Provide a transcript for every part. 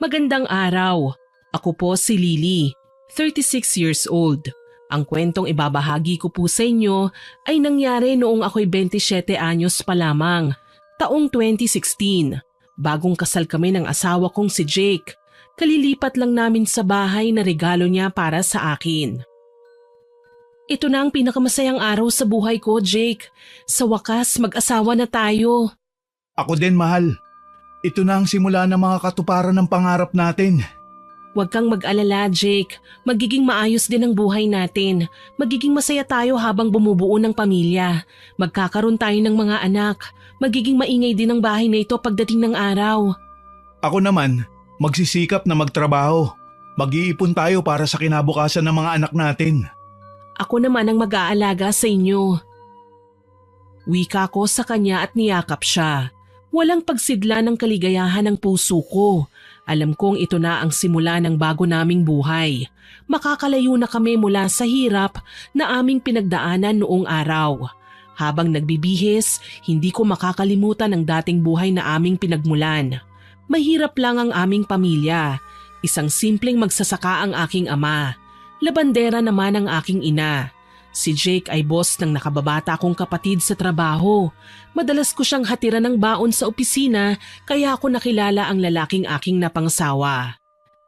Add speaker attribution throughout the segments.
Speaker 1: Magandang araw. Ako po si Lily, 36 years old. Ang kwentong ibabahagi ko po sa inyo ay nangyari noong ako'y 27 anyos pa lamang, taong 2016. Bagong kasal kami ng asawa kong si Jake. Kalilipat lang namin sa bahay na regalo niya para sa akin. Ito na ang pinakamasayang araw sa buhay ko, Jake. Sa wakas, mag-asawa na tayo.
Speaker 2: Ako din, mahal. Ito na ang simula ng mga katuparan ng pangarap natin.
Speaker 1: Huwag kang mag-alala, Jake. Magiging maayos din ang buhay natin. Magiging masaya tayo habang bumubuo ng pamilya. Magkakaroon tayo ng mga anak. Magiging maingay din ang bahay na ito pagdating ng araw.
Speaker 2: Ako naman, magsisikap na magtrabaho. Mag-iipon tayo para sa kinabukasan ng mga anak natin.
Speaker 1: Ako naman ang mag-aalaga sa inyo. Wika ko sa kanya at niyakap siya. Walang pagsidla ng kaligayahan ng puso ko. Alam kong ito na ang simula ng bago naming buhay. Makakalayo na kami mula sa hirap na aming pinagdaanan noong araw. Habang nagbibihis, hindi ko makakalimutan ang dating buhay na aming pinagmulan. Mahirap lang ang aming pamilya. Isang simpleng magsasaka ang aking ama. Labandera naman ang aking ina. Si Jake ay boss ng nakababata kong kapatid sa trabaho. Madalas ko siyang hatiran ng baon sa opisina kaya ako nakilala ang lalaking aking napangsawa.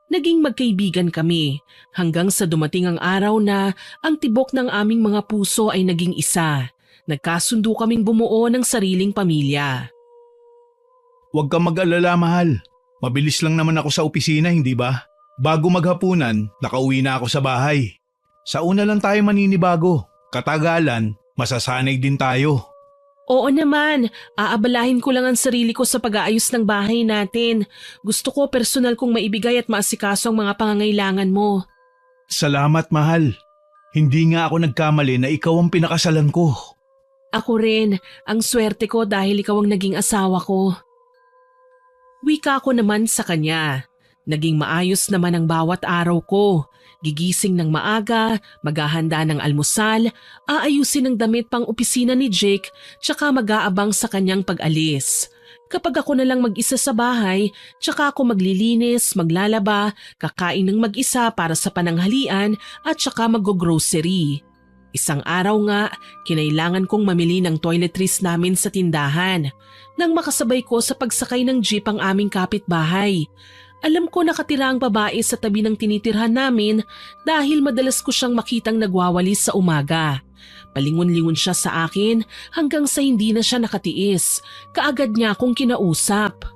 Speaker 1: Naging magkaibigan kami hanggang sa dumating ang araw na ang tibok ng aming mga puso ay naging isa. Nagkasundo kaming bumuo ng sariling pamilya.
Speaker 2: Huwag kang mag-alala, mahal. Mabilis lang naman ako sa opisina, hindi ba? Bago maghapunan, nakauwi na ako sa bahay. Sa una lang tayo maninibago. Katagalan, masasanay din tayo.
Speaker 1: Oo naman, aabalahin ko lang ang sarili ko sa pag-aayos ng bahay natin. Gusto ko personal kong maibigay at maasikaso ang mga pangangailangan mo.
Speaker 2: Salamat, mahal. Hindi nga ako nagkamali na ikaw ang pinakasalan ko.
Speaker 1: Ako rin, ang swerte ko dahil ikaw ang naging asawa ko. Wika ko naman sa kanya. Naging maayos naman ang bawat araw ko. Gigising ng maaga, maghahanda ng almusal, aayusin ang damit pang opisina ni Jake, tsaka mag-aabang sa kanyang pag-alis. Kapag ako na lang mag-isa sa bahay, tsaka ako maglilinis, maglalaba, kakain ng mag-isa para sa pananghalian at tsaka mag-grocery. Isang araw nga, kinailangan kong mamili ng toiletries namin sa tindahan. Nang makasabay ko sa pagsakay ng jeep ang aming kapitbahay. Alam ko nakatira ang babae sa tabi ng tinitirhan namin dahil madalas ko siyang makitang nagwawalis sa umaga. Palingon-lingon siya sa akin hanggang sa hindi na siya nakatiis. Kaagad niya akong kinausap.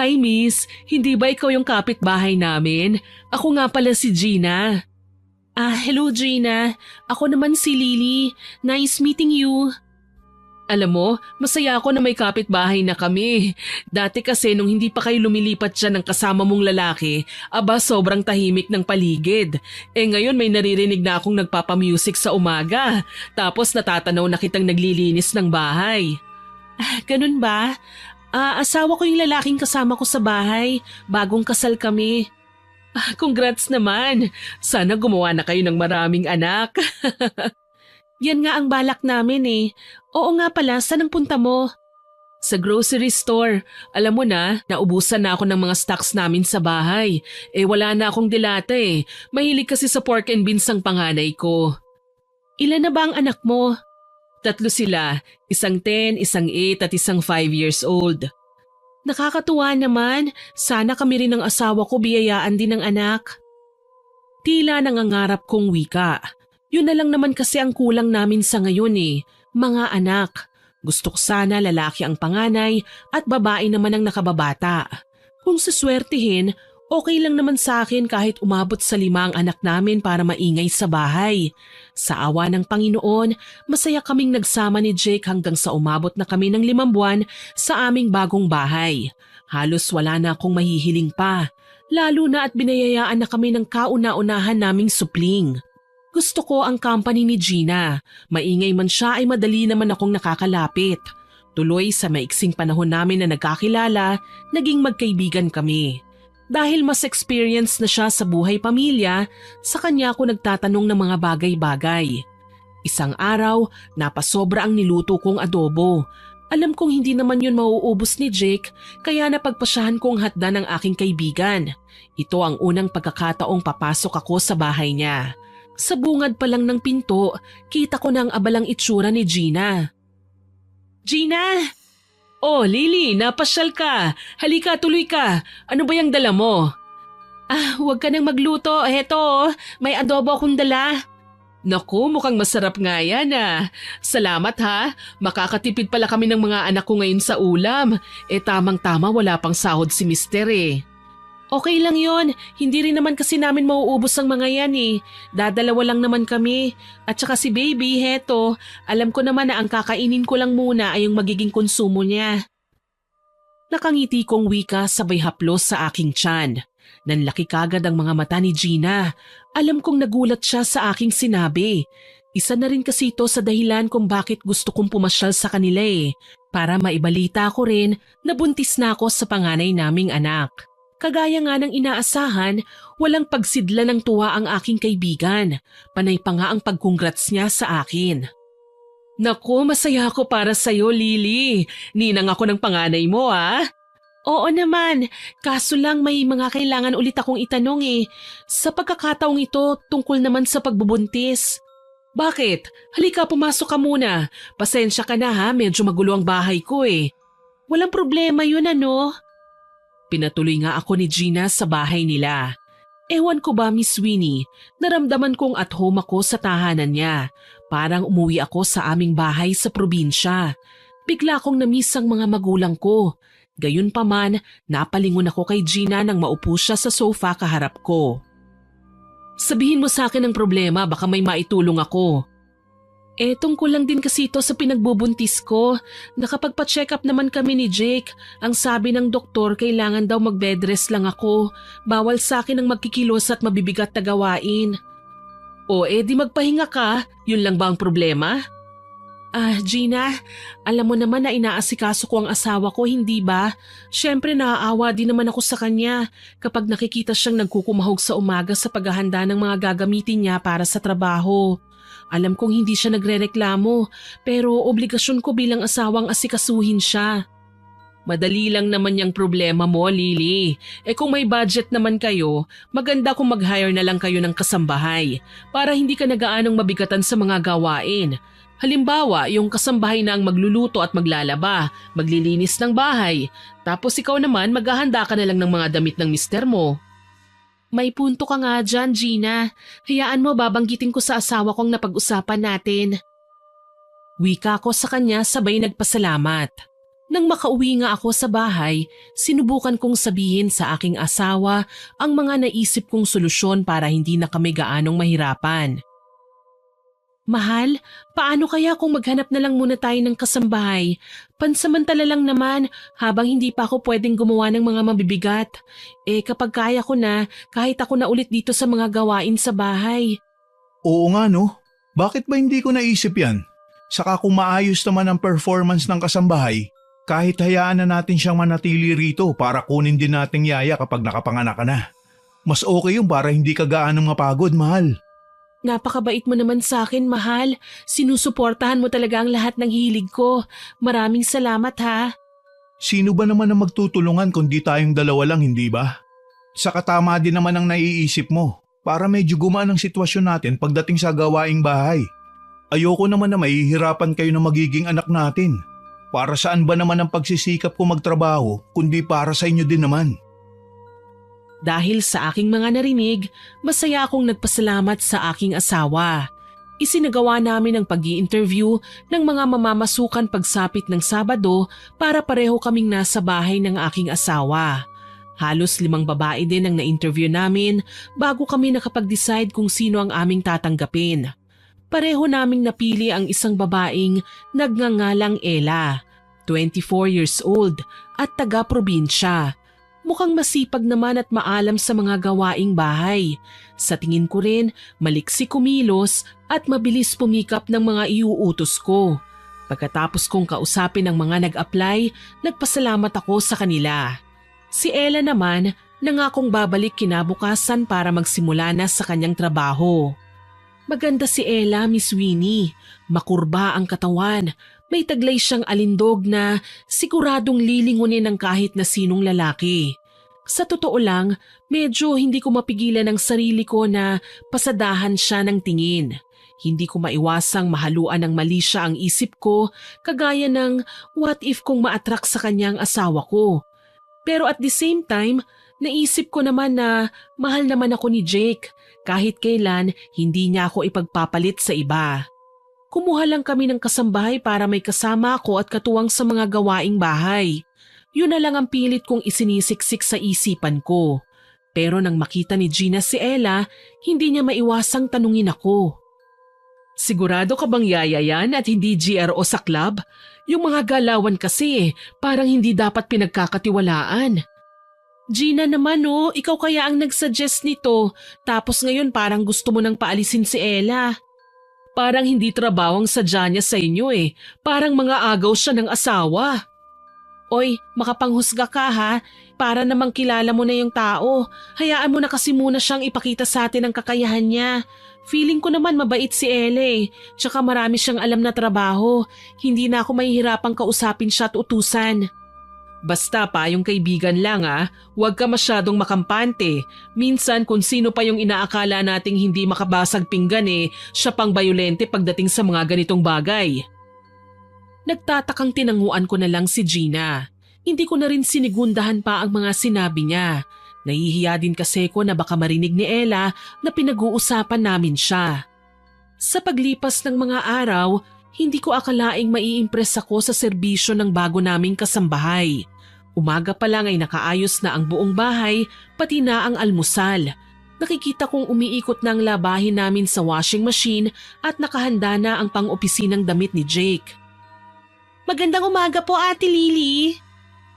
Speaker 1: Hi miss, hindi ba ikaw yung kapitbahay namin? Ako nga pala si Gina. Hello Gina. Ako naman si Lily. Nice meeting you. Alam mo, masaya ako na may kapitbahay na kami. Dati kasi nung hindi pa kayo lumilipat dyan ng kasama mong lalaki, sobrang tahimik ng paligid. Ngayon may naririnig na akong nagpapamusic sa umaga. Tapos natatanaw na kitang naglilinis ng bahay. Ganun ba? Asawa ko yung lalaking kasama ko sa bahay. Bagong kasal kami. Congrats naman. Sana gumawa na kayo ng maraming anak. Yan nga ang balak namin eh. Oo nga pala, saan ang punta mo? Sa grocery store. Alam mo na, naubusan na ako ng mga stocks namin sa bahay. Wala na akong dilata eh. Mahilig kasi sa pork and beans ang panganay ko. Ilan na ba ang anak mo? 3 sila. Isang 10, isang 8 at isang 5 years old. Nakakatuwa naman. Sana kami rin ng asawa ko biyayaan din ng anak. Tila nangangarap kong wika. Yun na lang naman kasi ang kulang namin sa ngayon eh, mga anak. Gusto ko sana lalaki ang panganay at babae naman ang nakababata. Kung saswertihin, okay lang naman sa akin kahit umabot sa 5 ang anak namin para maingay sa bahay. Sa awa ng Panginoon, masaya kaming nagsama ni Jake hanggang sa umabot na kami ng 5 buwan sa aming bagong bahay. Halos wala na akong mahihiling pa, lalo na at binayayaan na kami ng kauna-unahan naming supling. Gusto ko ang company ni Gina. Maingay man siya ay madali naman akong nakakalapit. Tuloy sa maiksing panahon namin na nagkakilala, naging magkaibigan kami. Dahil mas experience na siya sa buhay pamilya, sa kanya ako nagtatanong ng mga bagay-bagay. Isang araw, napasobra ang niluto kong adobo. Alam kong hindi naman yun mauubos ni Jake kaya napagpasyahan kong hatda ng aking kaibigan. Ito ang unang pagkakataong papasok ako sa bahay niya. Sa bungad pa lang ng pinto, kita ko na ang abalang itsura ni Gina. Gina! Oh, Lily, napasyal ka. Halika, tuloy ka. Ano ba yung dala mo? Huwag ka nang magluto. Heto, may adobo akong dala. Naku, mukhang masarap nga yan Salamat ha. Makakatipid pala kami ng mga anak ko ngayon sa ulam. Tamang-tama wala pang sahod si Mister Okay lang yon. Hindi rin naman kasi namin mauubos ang mga yan Dadalawa lang naman kami. At saka si baby, heto. Alam ko naman na ang kakainin ko lang muna ay yung magiging konsumo niya. Nakangiti kong wika sabay haplos sa aking tiyan. Nanlaki kagad ang mga mata ni Gina. Alam kong nagulat siya sa aking sinabi. Isa na rin kasi ito sa dahilan kung bakit gusto kong pumasyal sa kanila Para maibalita ko rin na buntis na ako sa panganay naming anak. Kagaya nga ng inaasahan, walang pagsidla ng tuwa ang aking kaibigan. Panay pa nga ang pag-congrats niya sa akin. Naku, masaya ako para sa'yo, Lily. Ninang ako ng panganay mo Oo naman, kaso lang may mga kailangan ulit akong itanong Sa pagkakataong ito, tungkol naman sa pagbubuntis. Bakit? Halika, pumasok ka muna. Pasensya ka na medyo magulo ang bahay ko Walang problema yun Pinatuloy nga ako ni Gina sa bahay nila. Ewan ko ba, Miss Winnie, naramdaman kong at home ako sa tahanan niya. Parang umuwi ako sa aming bahay sa probinsya. Bigla akong namiss ang mga magulang ko. Gayunpaman, napalingon ako kay Gina nang maupo siya sa sofa kaharap ko. Sabihin mo sa akin ang problema, baka may maitulong ako. Tungkol lang din kasi ito sa pinagbubuntis ko. Nakapagpa-check up naman kami ni Jake. Ang sabi ng doktor, kailangan daw mag-bed rest lang ako. Bawal sa akin ang magkikilos at mabibigat na gawain. Di magpahinga ka. Yun lang ba ang problema? Gina, alam mo naman na inaasikaso ko ang asawa ko, hindi ba? Siyempre naaawa din naman ako sa kanya kapag nakikita siyang nagkukumahog sa umaga sa paghahanda ng mga gagamitin niya para sa trabaho. Alam kong hindi siya nagrereklamo, pero obligasyon ko bilang asawang asikasuhin siya. Madali lang naman yung problema mo, Lily. Kung may budget naman kayo, maganda kung mag-hire na lang kayo ng kasambahay para hindi ka nagaanong mabigatan sa mga gawain. Halimbawa, yung kasambahay na ang magluluto at maglalaba, maglilinis ng bahay, tapos ikaw naman maghahanda ka na lang ng mga damit ng mister mo. May punto ka nga dyan, Gina. Hayaan mo babanggitin ko sa asawa kong napag-usapan natin. Wika ko sa kanya sabay nagpasalamat. Nang makauwi nga ako sa bahay, sinubukan kong sabihin sa aking asawa ang mga naisip kong solusyon para hindi na kami gaanong mahirapan. Mahal, paano kaya kung maghanap na lang muna tayo ng kasambahay? Pansamantala lang naman habang hindi pa ako pwedeng gumawa ng mga mabibigat. Kapag kaya ko na, kahit ako na ulit dito sa mga gawain sa bahay.
Speaker 2: Oo nga Bakit ba hindi ko naisip yan? Saka kung maayos naman ang performance ng kasambahay, kahit hayaan na natin siyang manatili rito para kunin din nating yaya kapag nakapanganak ka na. Mas okay yung para hindi ka gaanong mapagod, mahal.
Speaker 1: Napakabait mo naman sa akin, mahal. Sinusuportahan mo talaga ang lahat ng hilig ko. Maraming salamat ha.
Speaker 2: Sino ba naman ang magtutulungan kundi tayong dalawa lang, hindi ba? Saka tama din naman ang naiisip mo para medyo gumaan ang sitwasyon natin pagdating sa gawaing bahay. Ayoko naman na mahihirapan kayo na magiging anak natin. Para saan ba naman ang pagsisikap ko magtrabaho kundi para sa inyo din naman?
Speaker 1: Dahil sa aking mga narinig, masaya akong nagpasalamat sa aking asawa. Isinagawa namin ang pag-i-interview ng mga mamamasukan pagsapit ng Sabado para pareho kaming nasa bahay ng aking asawa. Halos 5 babae din ang na-interview namin bago kami nakapag-decide kung sino ang aming tatanggapin. Pareho naming napili ang isang babaeng nagngangalang Ella, 24 years old at taga-probinsya. Mukhang masipag naman at maalam sa mga gawaing bahay. Sa tingin ko rin, maliksi kumilos at mabilis pumikap ng mga iuutos ko. Pagkatapos kong kausapin ang mga nag-apply, nagpasalamat ako sa kanila. Si Ella naman, nangakong babalik kinabukasan para magsimula na sa kanyang trabaho. Maganda si Ella, Miss Winnie. Makurba ang katawan, May taglay siyang alindog na siguradong lilingunin ng kahit na sinong lalaki. Sa totoo lang, medyo hindi ko mapigilan ang sarili ko na pasadahan siya ng tingin. Hindi ko maiwasang mahaluan ng mali siya ang isip ko, kagaya ng what if kung ma-attract sa kanyang asawa ko. Pero at the same time, naisip ko naman na mahal naman ako ni Jake. Kahit kailan, hindi niya ako ipagpapalit sa iba. Kumuha lang kami ng kasambahay para may kasama ako at katuwang sa mga gawaing bahay. Yun na lang ang pilit kong isinisiksik sa isipan ko. Pero nang makita ni Gina si Ella, hindi niya maiwasang tanungin ako. Sigurado ka bang yayayan at hindi GRO sa club? Yung mga galawan kasi parang hindi dapat pinagkakatiwalaan. Gina naman ikaw kaya ang nagsuggest nito tapos ngayon parang gusto mo nang paalisin si Ella. Parang hindi trabaho ang sadya niya sa inyo parang mga agaw siya ng asawa. Oy, makapanghusga ka ha, para namang kilala mo na yung tao. Hayaan mo na kasi muna siyang ipakita sa atin ang kakayahan niya. Feeling ko naman mabait si Ella tsaka marami siyang alam na trabaho. Hindi na ako mahihirapang kausapin siya at utusan. Basta pa yung kaibigan lang huwag ka masyadong makampante. Minsan kung sino pa yung inaakala nating hindi makabasag pinggan siya pang bayolente pagdating sa mga ganitong bagay. Nagtatakang tinanguan ko na lang si Gina. Hindi ko na rin sinigundahan pa ang mga sinabi niya. Nahihiya din kasi ko na baka marinig ni Ella na pinag-uusapan namin siya. Sa paglipas ng mga araw, hindi ko akalaing maiimpress ako sa serbisyo ng bago naming kasambahay. Umaga pa lang ay nakaayos na ang buong bahay, pati na ang almusal. Nakikita kong umiikot na ang labahin namin sa washing machine at nakahanda na ang pang-opisinang damit ni Jake. Magandang umaga po, Ate Lily.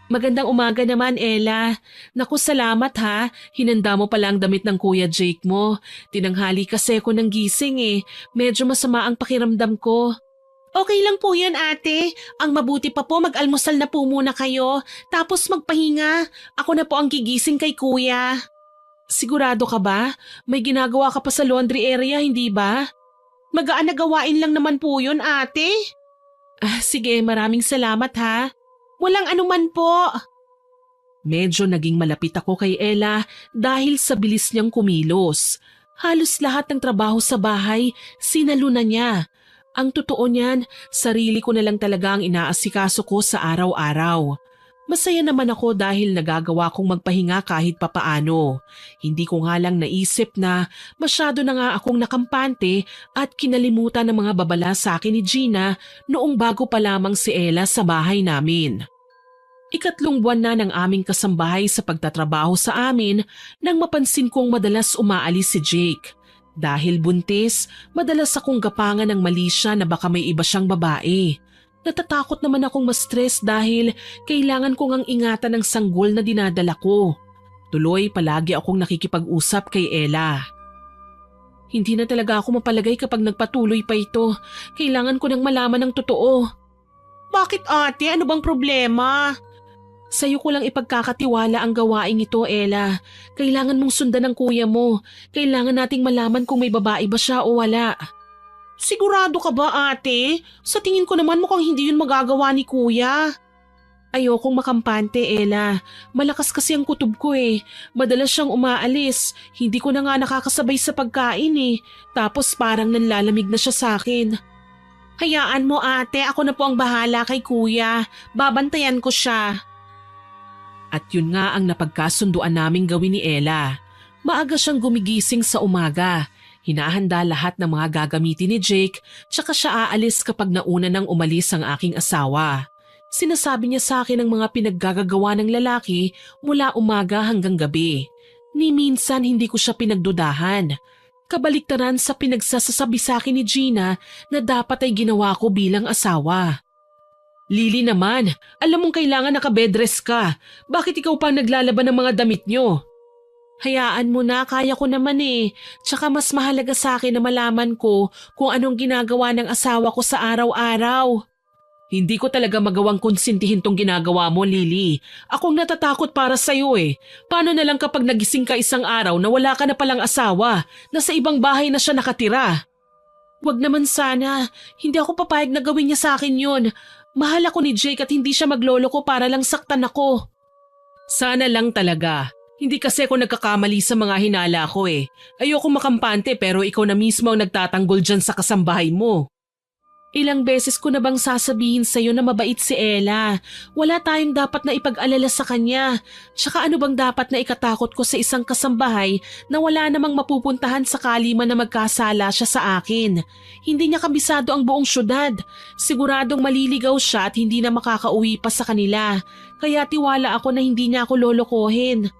Speaker 1: Magandang umaga naman, Ella. Naku, salamat ha. Hinanda mo pala ang damit ng Kuya Jake mo. Tinanghali kasi ako ng gising Medyo masama ang pakiramdam ko. Okay lang po yan, ate. Ang mabuti pa po mag-almusal na po muna kayo. Tapos magpahinga. Ako na po ang gigising kay Kuya. Sigurado ka ba? May ginagawa ka pa sa laundry area, hindi ba? Magaan na gawain lang naman po yun, ate. Sige, maraming salamat ha. Walang anuman po. Medyo naging malapit ako kay Ella dahil sa bilis niyang kumilos. Halos lahat ng trabaho sa bahay, sinaluna niya. Ang totoo niyan, sarili ko na lang talaga ang inaasikaso ko sa araw-araw. Masaya naman ako dahil nagagawa kong magpahinga kahit papaano. Hindi ko nga lang naisip na masyado na nga akong nakampante at kinalimutan ng mga babala sa akin ni Gina noong bago pa lamang si Ella sa bahay namin. Ikatlong buwan na ng aming kasambahay sa pagtatrabaho sa amin nang mapansin kong madalas umaalis si Jake. Dahil buntis, madalas akong gapangan ng mali siya na baka may iba siyang babae. Natatakot naman akong ma-stress dahil kailangan kong ang ingatan ng sanggol na dinadala ko. Tuloy palagi akong nakikipag-usap kay Ella. Hindi na talaga ako mapalagay kapag nagpatuloy pa ito. Kailangan ko nang malaman ng totoo. Bakit ate? Ano bang problema? Sa'yo ko lang ipagkakatiwala ang gawaing ito, Ella. Kailangan mong sundan ng kuya mo. Kailangan nating malaman kung may babae ba siya o wala. Sigurado ka ba, ate? Sa tingin ko naman mukhang hindi yun magagawa ni kuya. Ayokong makampante, Ella. Malakas kasi ang kutob ko Madalas siyang umaalis. Hindi ko na nga nakakasabay sa pagkain Tapos parang nanlalamig na siya sa akin. Hayaan mo, ate. Ako na po ang bahala kay kuya. Babantayan ko siya. At yun nga ang napagkasunduan naming gawin ni Ella. Maaga siyang gumigising sa umaga. Hinahanda lahat ng mga gagamitin ni Jake tsaka siya aalis kapag nauna nang umalis ang aking asawa. Sinasabi niya sa akin ang mga pinaggagawa ng lalaki mula umaga hanggang gabi. Ni minsan hindi ko siya pinagdudahan. Kabaliktaran sa pinagsasasabi sa akin ni Gina na dapat ay ginawa ko bilang asawa. Lily naman, alam mong kailangan nakabedress ka. Bakit ikaw pang naglalaban ng mga damit niyo? Hayaan mo na, kaya ko naman Tsaka mas mahalaga sa akin na malaman ko kung anong ginagawa ng asawa ko sa araw-araw. Hindi ko talaga magawang konsintihin tong ginagawa mo, Lily. Akong natatakot para sa'yo Paano na lang kapag nagising ka isang araw na wala ka na palang asawa, na sa ibang bahay na siya nakatira? Wag naman sana. Hindi ako papayag na gawin niya sa akin yun. Mahal ako ni Jake at hindi siya magloloko para lang saktan ako. Sana lang talaga. Hindi kasi ako nagkakamali sa mga hinala ko eh. Ayoko makampante pero ikaw na mismo ang nagtatanggol dyan sa kasambahay mo. Ilang beses ko na bang sasabihin sa'yo na mabait si Ella? Wala tayong dapat na ipag-alala sa kanya. Tsaka ano bang dapat na ikatakot ko sa isang kasambahay na wala namang mapupuntahan sakali man na magkasala siya sa akin? Hindi niya kabisado ang buong syudad. Siguradong maliligaw siya at hindi na makakauwi pa sa kanila. Kaya tiwala ako na hindi niya ako lolokohin.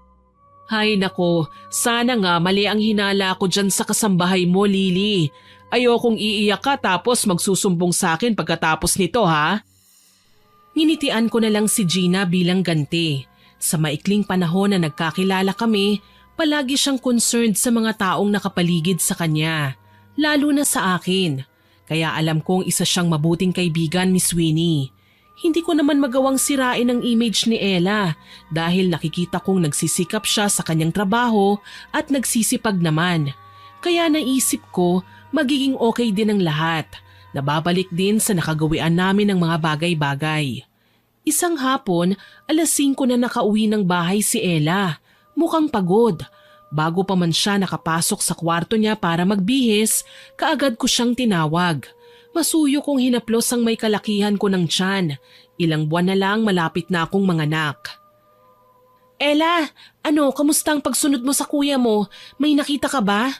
Speaker 1: Hay nako, sana nga mali ang hinala ko dyan sa kasambahay mo, Lily. Ayokong iiyak ka tapos magsusumbong sa akin pagkatapos nito ha. Nginitian ko na lang si Gina bilang ganti. Sa maikling panahon na nagkakilala kami, palagi siyang concerned sa mga taong nakapaligid sa kanya. Lalo na sa akin. Kaya alam kong isa siyang mabuting kaibigan, Miss Winnie. Hindi ko naman magawang sirain ang image ni Ella dahil nakikita kong nagsisikap siya sa kanyang trabaho at nagsisipag naman. Kaya naisip ko, magiging okay din ang lahat. Nababalik din sa nakagawian namin ng mga bagay-bagay. Isang hapon, 5:00 na nakauwi ng bahay si Ella. Mukhang pagod. Bago pa man siya nakapasok sa kwarto niya para magbihis, kaagad ko siyang tinawag. Masuyo kong hinaplos ang may kalakihan ko ng tiyan. Ilang buwan na lang malapit na akong manganak. Ella, kamusta ang pagsunod mo sa kuya mo? May nakita ka ba?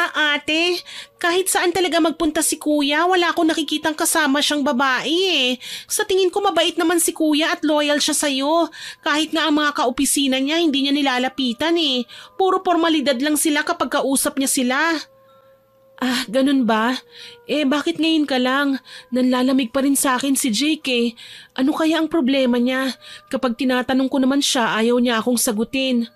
Speaker 1: Ate, kahit saan talaga magpunta si kuya, wala akong nakikitang kasama siyang babae eh. Sa tingin ko mabait naman si kuya at loyal siya sa'yo. Kahit nga ang mga kaopisina niya, hindi niya nilalapitan eh. Puro formalidad lang sila kapag kausap niya sila. Ganun ba? Bakit ngayon ka lang? Nanlalamig pa rin sa akin si Jake eh. Ano kaya ang problema niya? Kapag tinatanong ko naman siya, ayaw niya akong sagutin.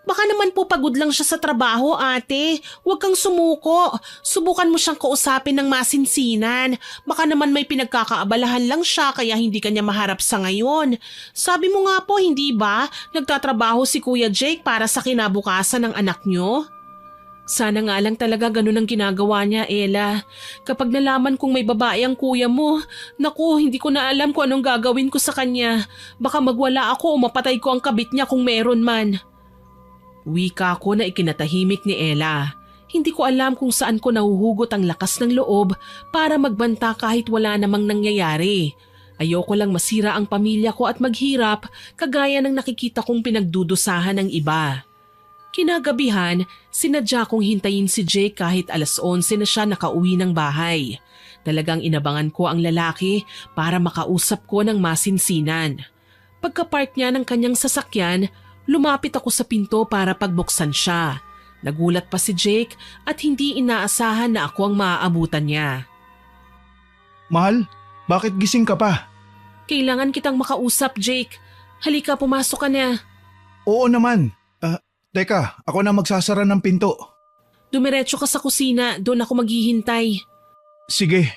Speaker 1: Baka naman po pagod lang siya sa trabaho, ate. Huwag kang sumuko. Subukan mo siyang kausapin ng masinsinan. Baka naman may pinagkakaabalahan lang siya kaya hindi kanya maharap sa ngayon. Sabi mo nga po, hindi ba? Nagtatrabaho si Kuya Jake para sa kinabukasan ng anak niyo? Sana nga lang talaga ganun ang ginagawa niya, Ella. Kapag nalaman kong may babae ang kuya mo, naku, hindi ko na alam kung anong gagawin ko sa kanya. Baka magwala ako o mapatay ko ang kabit niya kung meron man. Wika ko na ikinatahimik ni Ella. Hindi ko alam kung saan ko nahuhugot ang lakas ng loob para magbanta kahit wala namang nangyayari. Ayoko lang masira ang pamilya ko at maghirap kagaya ng nakikita kong pinagdudusahan ng iba. Kinagabihan, sinadya kong hintayin si Jake kahit 11:00 na siya nakauwi ng bahay. Talagang inabangan ko ang lalaki para makausap ko ng masinsinan. Pagka-park niya ng kanyang sasakyan, lumapit ako sa pinto para pagbuksan siya. Nagulat pa si Jake at hindi inaasahan na ako ang maaabutan niya.
Speaker 2: Mahal, bakit gising ka pa?
Speaker 1: Kailangan kitang makausap, Jake. Halika, pumasok ka na.
Speaker 2: Oo naman. Teka, ako na magsasara ng pinto.
Speaker 1: Dumiretso ka sa kusina, doon ako maghihintay.
Speaker 2: Sige.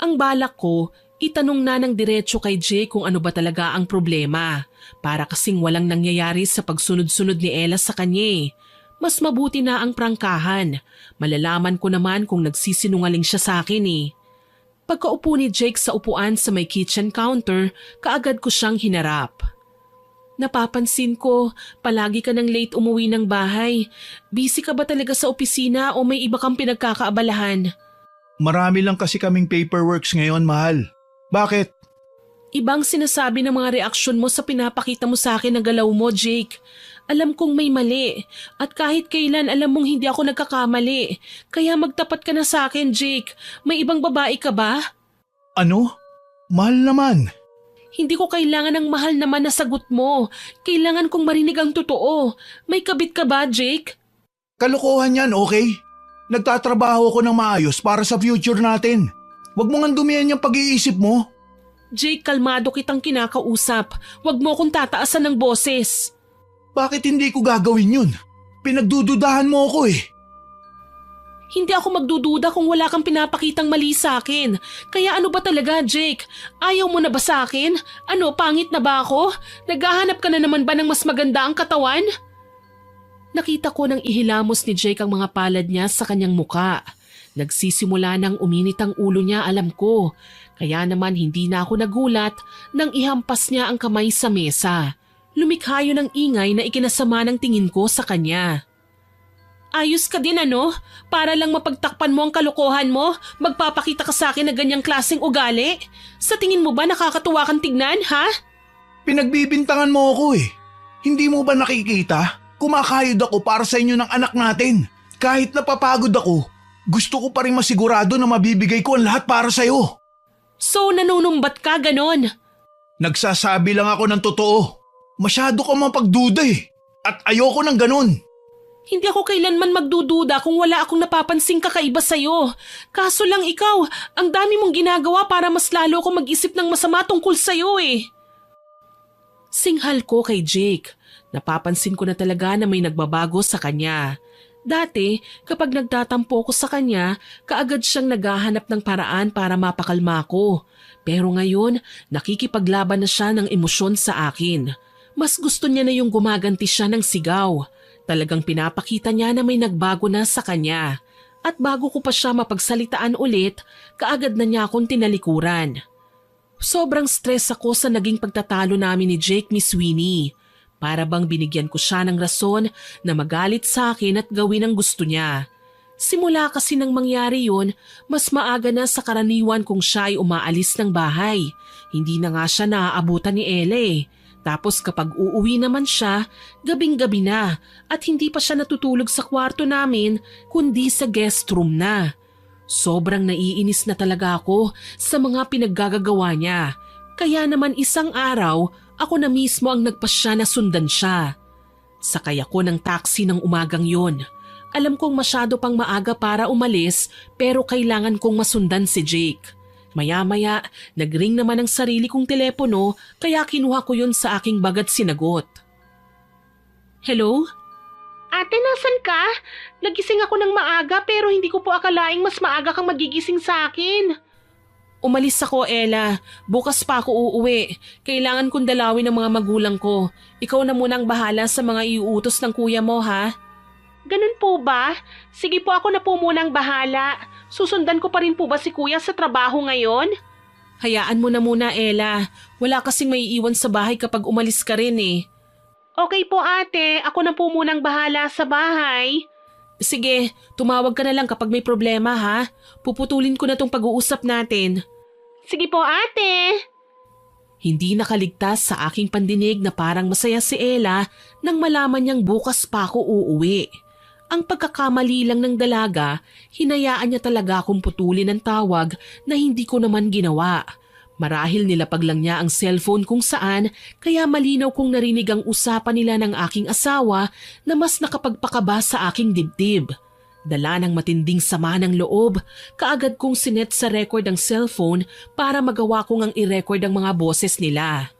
Speaker 1: Ang balak ko, itanong na ng diretso kay Jake kung ano ba talaga ang problema. Para kasing walang nangyayari sa pagsunod-sunod ni Ella sa kanya. Mas mabuti na ang prangkahan. Malalaman ko naman kung nagsisinungaling siya sa akin eh. Pagkaupo ni Jake sa upuan sa may kitchen counter, kaagad ko siyang hinarap. Napapansin ko, palagi ka ng late umuwi ng bahay. Busy ka ba talaga sa opisina o may iba kang pinagkakaabalahan?
Speaker 2: Marami lang kasi kaming paperworks ngayon, mahal. Bakit?
Speaker 1: Ibang sinasabi ng mga reaksyon mo sa pinapakita mo sa akin na galaw mo, Jake. Alam kong may mali. At kahit kailan alam mong hindi ako nagkakamali. Kaya magtapat ka na sa akin, Jake. May ibang babae ka ba?
Speaker 2: Ano? Mahal naman.
Speaker 1: Hindi ko kailangan ng mahal naman na sagot mo. Kailangan kong marinig ang totoo. May kabit ka ba, Jake?
Speaker 2: Kalokohan yan, okay? Nagtatrabaho ako ng maayos para sa future natin. Huwag mo nga dumihan yung pag-iisip mo.
Speaker 1: Jake, kalmado kitang kinakausap. Huwag mo akong tataasan ng boses.
Speaker 2: Bakit hindi ko gagawin yun? Pinagdududahan mo ako eh.
Speaker 1: Hindi ako magdududa kung wala kang pinapakitang mali sa akin. Kaya ano ba talaga, Jake? Ayaw mo na ba sa akin? Ano, pangit na ba ako? Naghahanap ka na naman ba ng mas maganda ang katawan? Nakita ko nang ihilamos ni Jake ang mga palad niya sa kanyang muka. Nagsisimula ng uminit ang ulo niya, alam ko. Kaya naman hindi na ako nagulat nang ihampas niya ang kamay sa mesa. Lumikha yun ng ingay na ikinasama ng tingin ko sa kanya. Ayos ka din ano? Para lang mapagtakpan mo ang kalokohan mo, magpapakita ka sa akin na ganyang klaseng ugali? Sa tingin mo ba nakakatuwa kang tignan, ha?
Speaker 2: Pinagbibintangan mo ako eh. Hindi mo ba nakikita? Kumakayod ako para sa inyo ng anak natin. Kahit napapagod ako, gusto ko pa rin masigurado na mabibigay ko ang lahat para sa'yo.
Speaker 1: So nanunumbat ka ganon?
Speaker 2: Nagsasabi lang ako ng totoo. Masyado ka mapagduda eh. At ayoko ng ganon.
Speaker 1: Hindi ako kailanman magdududa kung wala akong napapansing kakaiba sa'yo. Kaso lang ikaw, ang dami mong ginagawa para mas lalo akong mag-isip ng masama tungkol sa'yo eh. Singhal ko kay Jake. Napapansin ko na talaga na may nagbabago sa kanya. Dati, kapag nagtatampo ko sa kanya, kaagad siyang naghahanap ng paraan para mapakalma ko. Pero ngayon, nakikipaglaban na siya ng emosyon sa akin. Mas gusto niya na yung gumaganti siya ng sigaw. Talagang pinapakita niya na may nagbago na sa kanya. At bago ko pa siya mapagsalitaan ulit, kaagad na niya akong tinalikuran. Sobrang stress ako sa naging pagtatalo namin ni Jake, Miss Winnie. Para bang binigyan ko siya ng rason na magalit sa akin at gawin ang gusto niya. Simula kasi nang mangyari yun, mas maaga na sa karaniwan kung siya ay umaalis ng bahay. Hindi na nga siya naaabutan ni Ele. Tapos kapag uuwi naman siya, gabing-gabi na at hindi pa siya natutulog sa kwarto namin kundi sa guest room na. Sobrang naiinis na talaga ako sa mga pinaggagawa niya. Kaya naman isang araw, ako na mismo ang nagpasya na sundan siya. Sakay ako ng taxi ng umagang yon. Alam kong masyado pang maaga para umalis pero kailangan kong masundan si Jake. Maya-maya, nagring naman ang sarili kong telepono kaya kinuha ko yun sa aking bag at sinagot. Hello? Ate, nasan ka? Nagising ako ng maaga pero hindi ko po akalaing mas maaga kang magigising sa akin. Umalis ako, Ella. Bukas pa ako uuwi. Kailangan kong dalawin ang mga magulang ko. Ikaw na muna ang bahala sa mga iuutos ng kuya mo, ha? Ganun po ba? Sige po, ako na po muna ang bahala. Susundan ko pa rin po ba si kuya sa trabaho ngayon? Hayaan mo na muna, Ella. Wala kasing maiiwan sa bahay kapag umalis ka rin eh. Okay po ate, ako na po munang bahala sa bahay. Sige, tumawag ka na lang kapag may problema ha. Puputulin ko na tong pag-uusap natin. Sige po ate. Hindi nakaligtas sa aking pandinig na parang masaya si Ella nang malaman niyang bukas pa ako uuwi. Ang pagkakamali lang ng dalaga, hinayaan niya talaga akong putulin ang tawag na hindi ko naman ginawa. Marahil nilapag lang niya ang cellphone kung saan kaya malinaw kong narinig ang usapan nila ng aking asawa na mas nakapagpakaba sa aking dibdib. Dala ng matinding sama ng loob, kaagad kong sinet sa record ang cellphone para magawa kong ang i-record ang mga boses nila.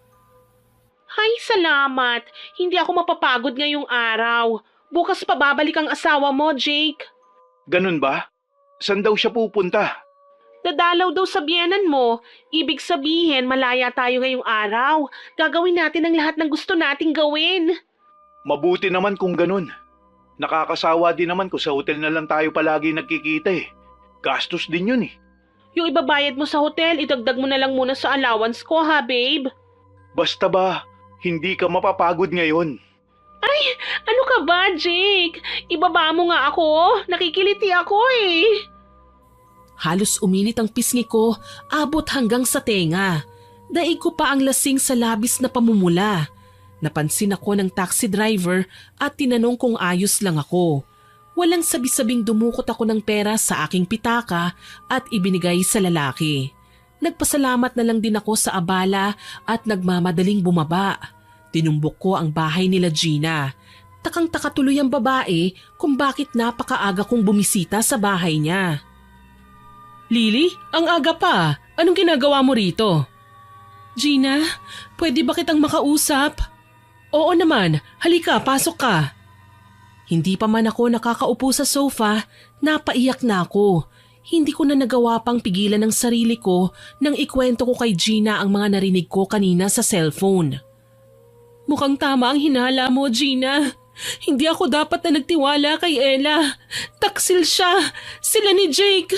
Speaker 1: Hay, salamat! Hindi ako mapapagod ngayong araw. Bukas pa babalik ang asawa mo, Jake.
Speaker 2: Ganun ba? Saan daw siya pupunta?
Speaker 1: Dadalaw daw sa biyenan mo. Ibig sabihin, malaya tayo ngayong araw. Gagawin natin ang lahat ng gusto nating gawin.
Speaker 2: Mabuti naman kung ganun. Nakakasawa din naman kung sa hotel na lang tayo palagi nagkikita eh. Gastos din yun eh.
Speaker 1: Yung ibabayad mo sa hotel, idagdag mo na lang muna sa allowance ko ha, babe?
Speaker 2: Basta ba, hindi ka mapapagod ngayon.
Speaker 1: Ay, ano ka ba, Jake? Ibaba mo nga ako. Nakikiliti ako eh. Halos uminit ang pisngi ko, abot hanggang sa tenga. Daig ko pa ang lasing sa labis na pamumula. Napansin ako ng taxi driver at tinanong kung ayos lang ako. Walang sabi-sabing dumukot ako ng pera sa aking pitaka at ibinigay sa lalaki. Nagpasalamat na lang din ako sa abala at nagmamadaling bumaba. Tinumbok ko ang bahay nila Gina. Takang-taka tuloy ang babae kung bakit napakaaga kong bumisita sa bahay niya. Lily, ang aga pa. Anong ginagawa mo rito? Gina, pwede ba kitang makausap? Oo naman, halika, pasok ka. Hindi pa man ako nakakaupo sa sofa, napaiyak na ako. Hindi ko na nagawa pang pigilan ng sarili ko nang ikwento ko kay Gina ang mga narinig ko kanina sa cellphone. Mukhang tama ang hinala mo, Gina. Hindi ako dapat na nagtiwala kay Ella. Taksil siya. Sila ni Jake.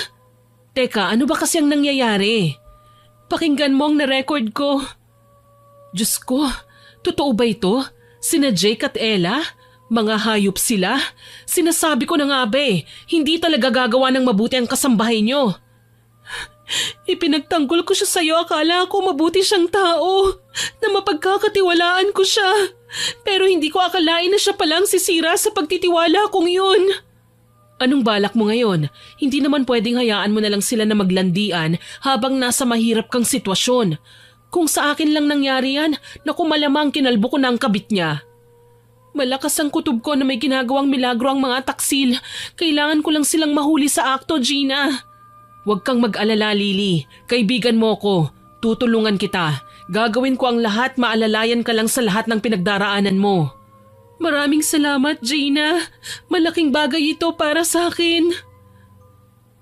Speaker 1: Teka, ano ba kasi ang nangyayari? Pakinggan mo ang na-record ko. Diyos ko, totoo ba ito? Sina Jake at Ella? Mga hayop sila? Sinasabi ko na nga ba hindi talaga gagawa ng mabuti ang kasambahay nyo. Ipinagtanggol ko siya sa'yo, akala ko mabuti siyang tao, na mapagkakatiwalaan ko siya. Pero hindi ko akalain na siya palang sisira sa pagtitiwala kong yun. Anong balak mo ngayon? Hindi naman pwedeng hayaan mo na lang sila na maglandian habang nasa mahirap kang sitwasyon. Kung sa akin lang nangyari yan, naku malamang kinalbo ko na ang kabit niya. Malakas ang kutob ko na may ginagawang milagro ang mga taksil. Kailangan ko lang silang mahuli sa akto, Gina. Huwag kang mag-alala, Lily. Kaibigan mo ko. Tutulungan kita. Gagawin ko ang lahat, maalalayan ka lang sa lahat ng pinagdaraanan mo. Maraming salamat, Gina. Malaking bagay ito para sa akin.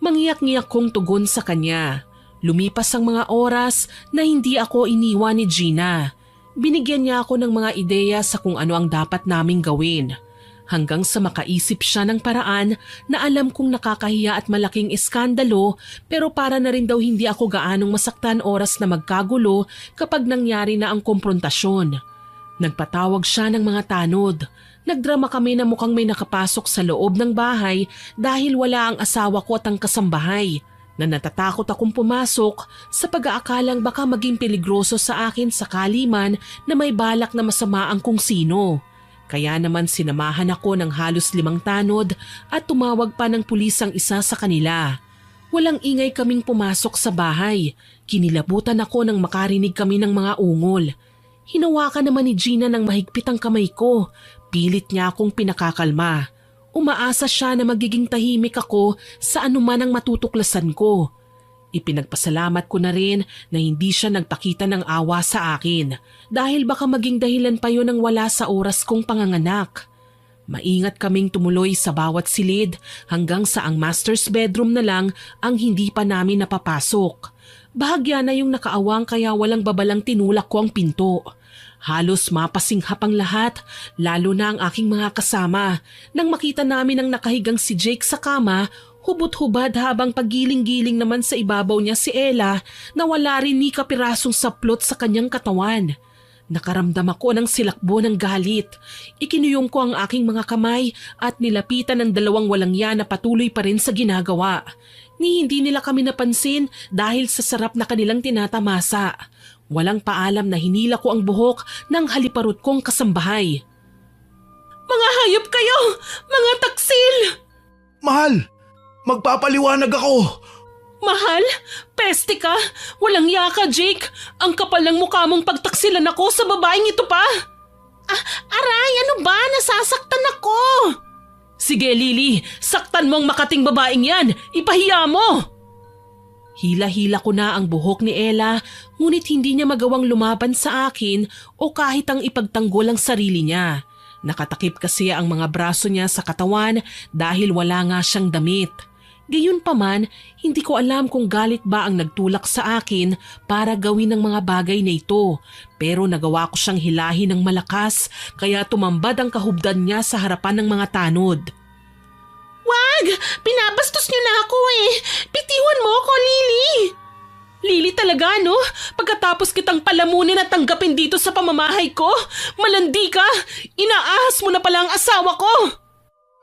Speaker 1: Mangyak-ngiyak kong tugon sa kanya. Lumipas ang mga oras na hindi ako iniwan ni Gina. Binigyan niya ako ng mga ideya sa kung ano ang dapat naming gawin. Hanggang sa makaisip siya ng paraan na alam kong nakakahiya at malaking iskandalo pero para na rin daw hindi ako gaanong masaktan oras na magkagulo kapag nangyari na ang komprontasyon. Nagpatawag siya ng mga tanod. Nagdrama kami na mukhang may nakapasok sa loob ng bahay dahil wala ang asawa ko at ang kasambahay. Na natatakot akong pumasok sa pag-aakalang baka maging peligroso sa akin sakali man na may balak na masama ang kung sino. Kaya naman sinamahan ako ng halos 5 tanod at tumawag pa ng pulis ang isa sa kanila. Walang ingay kaming pumasok sa bahay. Kinilabutan ako nang makarinig kami ng mga ungol. Hinawakan naman ni Gina ng mahigpit ang kamay ko. Pilit niya akong pinakakalma. Umaasa siya na magiging tahimik ako sa anuman ang matutuklasan ko. Ipinagpasalamat ko na rin na hindi siya nagpakita ng awa sa akin dahil baka maging dahilan pa yun ng wala sa oras kong panganganak. Maingat kaming tumuloy sa bawat silid hanggang sa ang master's bedroom na lang ang hindi pa namin napapasok. Bahagya na yung nakaawang kaya walang babalang tinulak ko ang pinto. Halos mapasinghap ang lahat, lalo na ang aking mga kasama. Nang makita namin ang nakahigang si Jake sa kama, hubot-hubad habang pagiling-giling naman sa ibabaw niya si Ella na wala rin ni kapirasong saplot sa kanyang katawan. Nakaramdam ako ng silakbo ng galit. Ikinuyong ko ang aking mga kamay at nilapitan ng 2 walangya na patuloy pa rin sa ginagawa. Ni hindi nila kami napansin dahil sa sarap na kanilang tinatamasa. Walang paalam na hinila ko ang buhok ng haliparot kong kasambahay. Mga hayop kayo! Mga taksil!
Speaker 2: Mahal! Magpapaliwanag ako!
Speaker 1: Mahal? Peste ka? Walang yaka, Jake. Ang kapal ng mukha mong pagtaksilan ako sa babaeng ito pa. Aray, ano ba? Nasasaktan ako. Sige, Lily. Saktan mo ang makating babaeng yan. Ipahiya mo. Hila-hila ko na ang buhok ni Ella, ngunit hindi niya magawang lumaban sa akin o kahit ang ipagtanggol ang sarili niya. Nakatakip kasi ang mga braso niya sa katawan dahil wala nga siyang damit. Gayunpaman, hindi ko alam kung galit ba ang nagtulak sa akin para gawin ang mga bagay na ito. Pero nagawa ko siyang hilahin ng malakas kaya tumambad ang kahubdan niya sa harapan ng mga tanod. Wag! Pinabastos niyo na ako eh! Bitiwan mo ako, Lily! Lily talaga, no? Pagkatapos kitang palamunin at tanggapin dito sa pamamahay ko, malandi ka! Inaahas mo na pala ang asawa ko!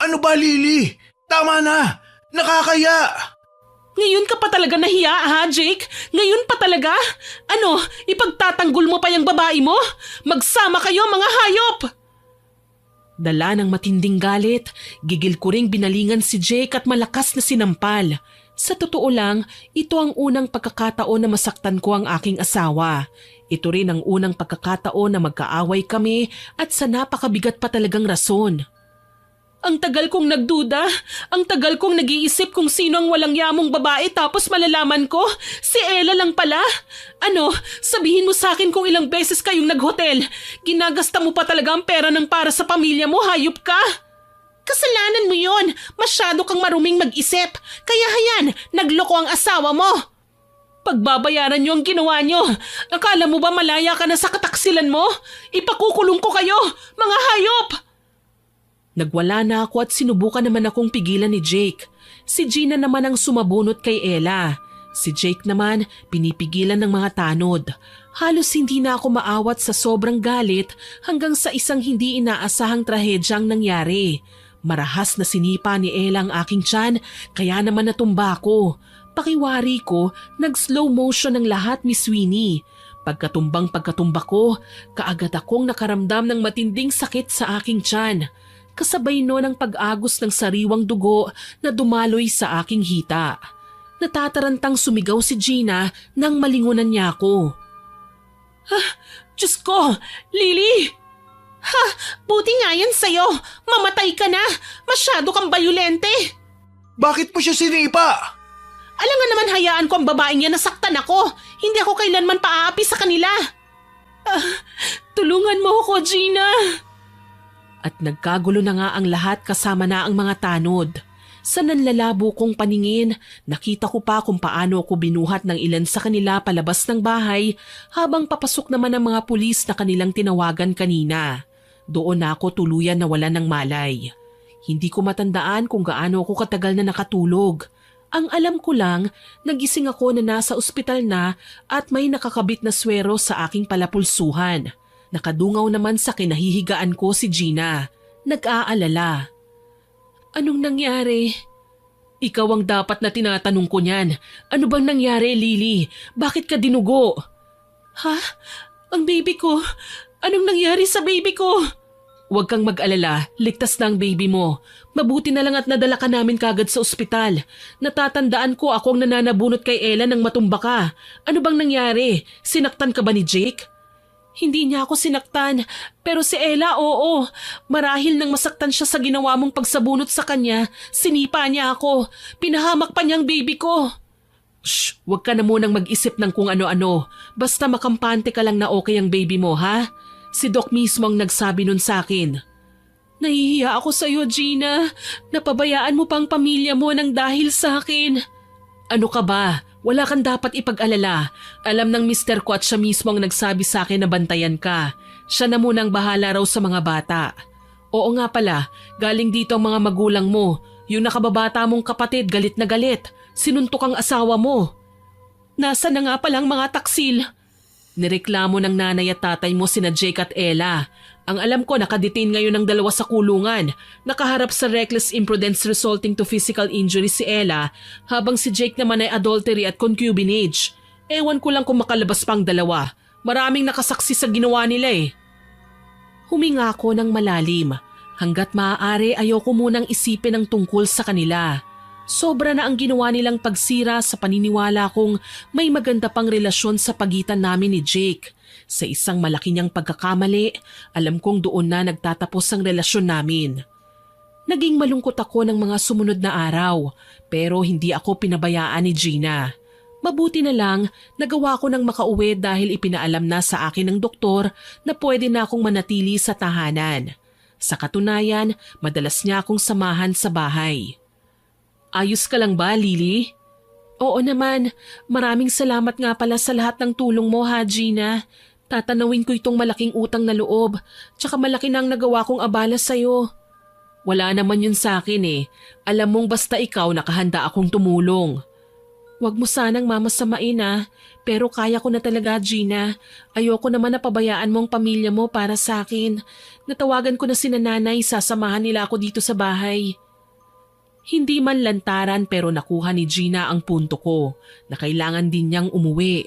Speaker 2: Ano ba, Lily? Tama na! Nakakaya!
Speaker 1: Ngayon ka pa talaga nahiya, ha, Jake? Ngayon pa talaga? Ano, ipagtatanggol mo pa yung babae mo? Magsama kayo, mga hayop! Dala ng matinding galit, gigil ko ring binalingan si Jake at malakas na sinampal. Sa totoo lang, ito ang unang pagkakataon na masaktan ko ang aking asawa. Ito rin ang unang pagkakataon na magkaaway kami at sa napakabigat pa talagang rason. Ang tagal kong nagduda, ang tagal kong nag-iisip kung sino ang walang yamong babae tapos malalaman ko, si Ella lang pala. Ano, sabihin mo sa akin kung ilang beses kayong nag-hotel. Ginagasta mo pa talaga ang pera ng para sa pamilya mo, hayop ka. Kasalanan mo yon, masyado kang maruming mag-isip. Kaya hayan, nagloko ang asawa mo. Pagbabayaran niyo ang ginawa niyo. Akala mo ba malaya ka na sa kataksilan mo? Ipakukulong ko kayo, mga hayop! Nagwala na ako at sinubukan naman akong pigilan ni Jake. Si Gina naman ang sumabunot kay Ella. Si Jake naman pinipigilan ng mga tanod. Halos hindi na ako maawat sa sobrang galit hanggang sa isang hindi inaasahang trahedyang nangyari. Marahas na sinipa ni Ella ang aking tiyan kaya naman natumba ko. Pakiwari ko, nag-slow motion ng lahat, Miss Winnie. Pagkatumba ko, kaagad akong nakaramdam ng matinding sakit sa aking tiyan. Kasabay noon ang pag-agos ng sariwang dugo na dumaloy sa aking hita. Natatarantang sumigaw si Gina nang malingunan niya ako. Diyos ko! Lily! Buti nga yan sa'yo! Mamatay ka na! Masyado kang bayulente!
Speaker 2: Bakit mo siya sinipa?
Speaker 1: Alam nga naman hayaan ko ang babaeng yan, nasaktan ako! Hindi ako kailanman paaapi sa kanila! Tulungan mo ako, Gina! At nagkagulo na nga ang lahat kasama na ang mga tanod. Sa nanlalabo kong paningin, nakita ko pa kung paano ako binuhat ng ilan sa kanila palabas ng bahay habang papasok naman ang mga pulis na kanilang tinawagan kanina. Doon na ako tuluyan na wala ng malay. Hindi ko matandaan kung gaano ako katagal na nakatulog. Ang alam ko lang, nagising ako na nasa ospital na at may nakakabit na swero sa aking palapulsuhan. Nakadungaw naman sa kinahihigaan ko si Gina. Nag-aalala. Anong nangyari? Ikaw ang dapat na tinatanong ko niyan. Ano bang nangyari, Lily? Bakit ka dinugo? Ha? Ang baby ko? Anong nangyari sa baby ko? Huwag kang mag-alala, ligtas na ang baby mo. Mabuti na lang at nadala ka namin kagad sa ospital. Natatandaan ko ako ang nananabunot kay Ella nang matumba ka. Ano bang nangyari? Sinaktan ka ba ni Jake? Hindi niya ako sinaktan, pero si Ella oo. Marahil nang masaktan siya sa ginawa mong pagsabunot sa kanya, sinipa niya ako. Pinahamak pa niya ang baby ko. Shh, huwag ka na munang mag-isip ng kung ano-ano. Basta makampante ka lang na okay ang baby mo, ha? Si Doc mismo ang nagsabi nun sa akin. Nahihiya ako sa iyo, Gina. Napabayaan mo pang pamilya mo nang dahil sa akin. Ano ka ba? Wala kang dapat ipag-alala. Alam ng mister ko at siya mismo ang nagsabi sa akin na bantayan ka. Siya na munang bahala raw sa mga bata. Oo nga pala, galing dito ang mga magulang mo. Yung nakababata mong kapatid galit na galit. Sinuntok ang asawa mo. Nasa na nga palang mga taksil? Nireklamo ng nanay at tatay mo sina Jake at Ella. Ang alam ko nakadetain ngayon ng dalawa sa kulungan. Nakaharap sa reckless imprudence resulting to physical injury si Ella habang si Jake naman ay adultery at concubinage. Ewan ko lang kung makalabas pang dalawa. Maraming nakasaksi sa ginawa nila eh. Huminga ako ng malalim. Hanggat maaari ayoko munang isipin ang tungkol sa kanila. Sobra na ang ginawa nilang pagsira sa paniniwala kong may maganda pang relasyon sa pagitan namin ni Jake. Sa isang malaki niyang pagkakamali, alam kong doon na nagtatapos ang relasyon namin. Naging malungkot ako ng mga sumunod na araw, pero hindi ako pinabayaan ni Gina. Mabuti na lang, nagawa ko ng makauwi dahil ipinaalam na sa akin ng doktor na pwede na akong manatili sa tahanan. Sa katunayan, madalas niya akong samahan sa bahay. Ayos ka lang ba, Lily? Oo naman. Maraming salamat nga pala sa lahat ng tulong mo, ha, Gina. Tatanawin ko itong malaking utang na loob, tsaka malaki na ang nagawa kong abala sa'yo. Wala naman yun sa akin eh. Alam mong basta ikaw nakahanda akong tumulong. Huwag mo sanang mamasamain ah, pero kaya ko na talaga, Gina. Ayoko naman na pabayaan mo ang pamilya mo para sa akin. Natawagan ko na si nanay, sasamahan nila ako dito sa bahay. Hindi man lantaran pero nakuha ni Gina ang punto ko na kailangan din niyang umuwi.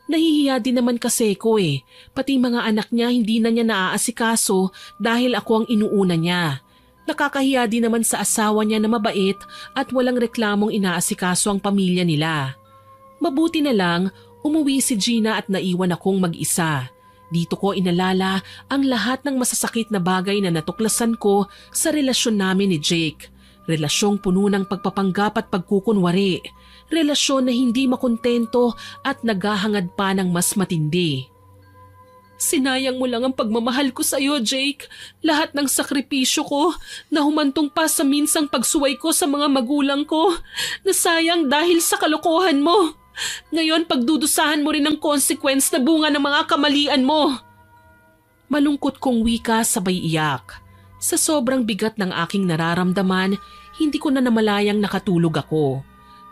Speaker 1: Nahihiya din naman kasi ko eh. Pati mga anak niya hindi na niya naaasikaso dahil ako ang inuuna niya. Nakakahiya din naman sa asawa niya na mabait at walang reklamong inaasikaso ang pamilya nila. Mabuti na lang, umuwi si Gina at naiwan akong mag-isa. Dito ko inalala ang lahat ng masasakit na bagay na natuklasan ko sa relasyon namin ni Jake. Relasyong puno ng pagpapanggap at pagkukunwari. Relasyon na hindi makontento at naghahangad pa ng mas matindi. Sinayang mo lang ang pagmamahal ko sa iyo, Jake. Lahat ng sakripisyo ko na humantong pa sa minsang pagsuway ko sa mga magulang ko. Nasayang dahil sa kalokohan mo. Ngayon pagdudusahan mo rin ang consequence na bunga ng mga kamalian mo. Malungkot kong wika sabay iyak. Sa sobrang bigat ng aking nararamdaman, hindi ko na namalayang nakatulog ako.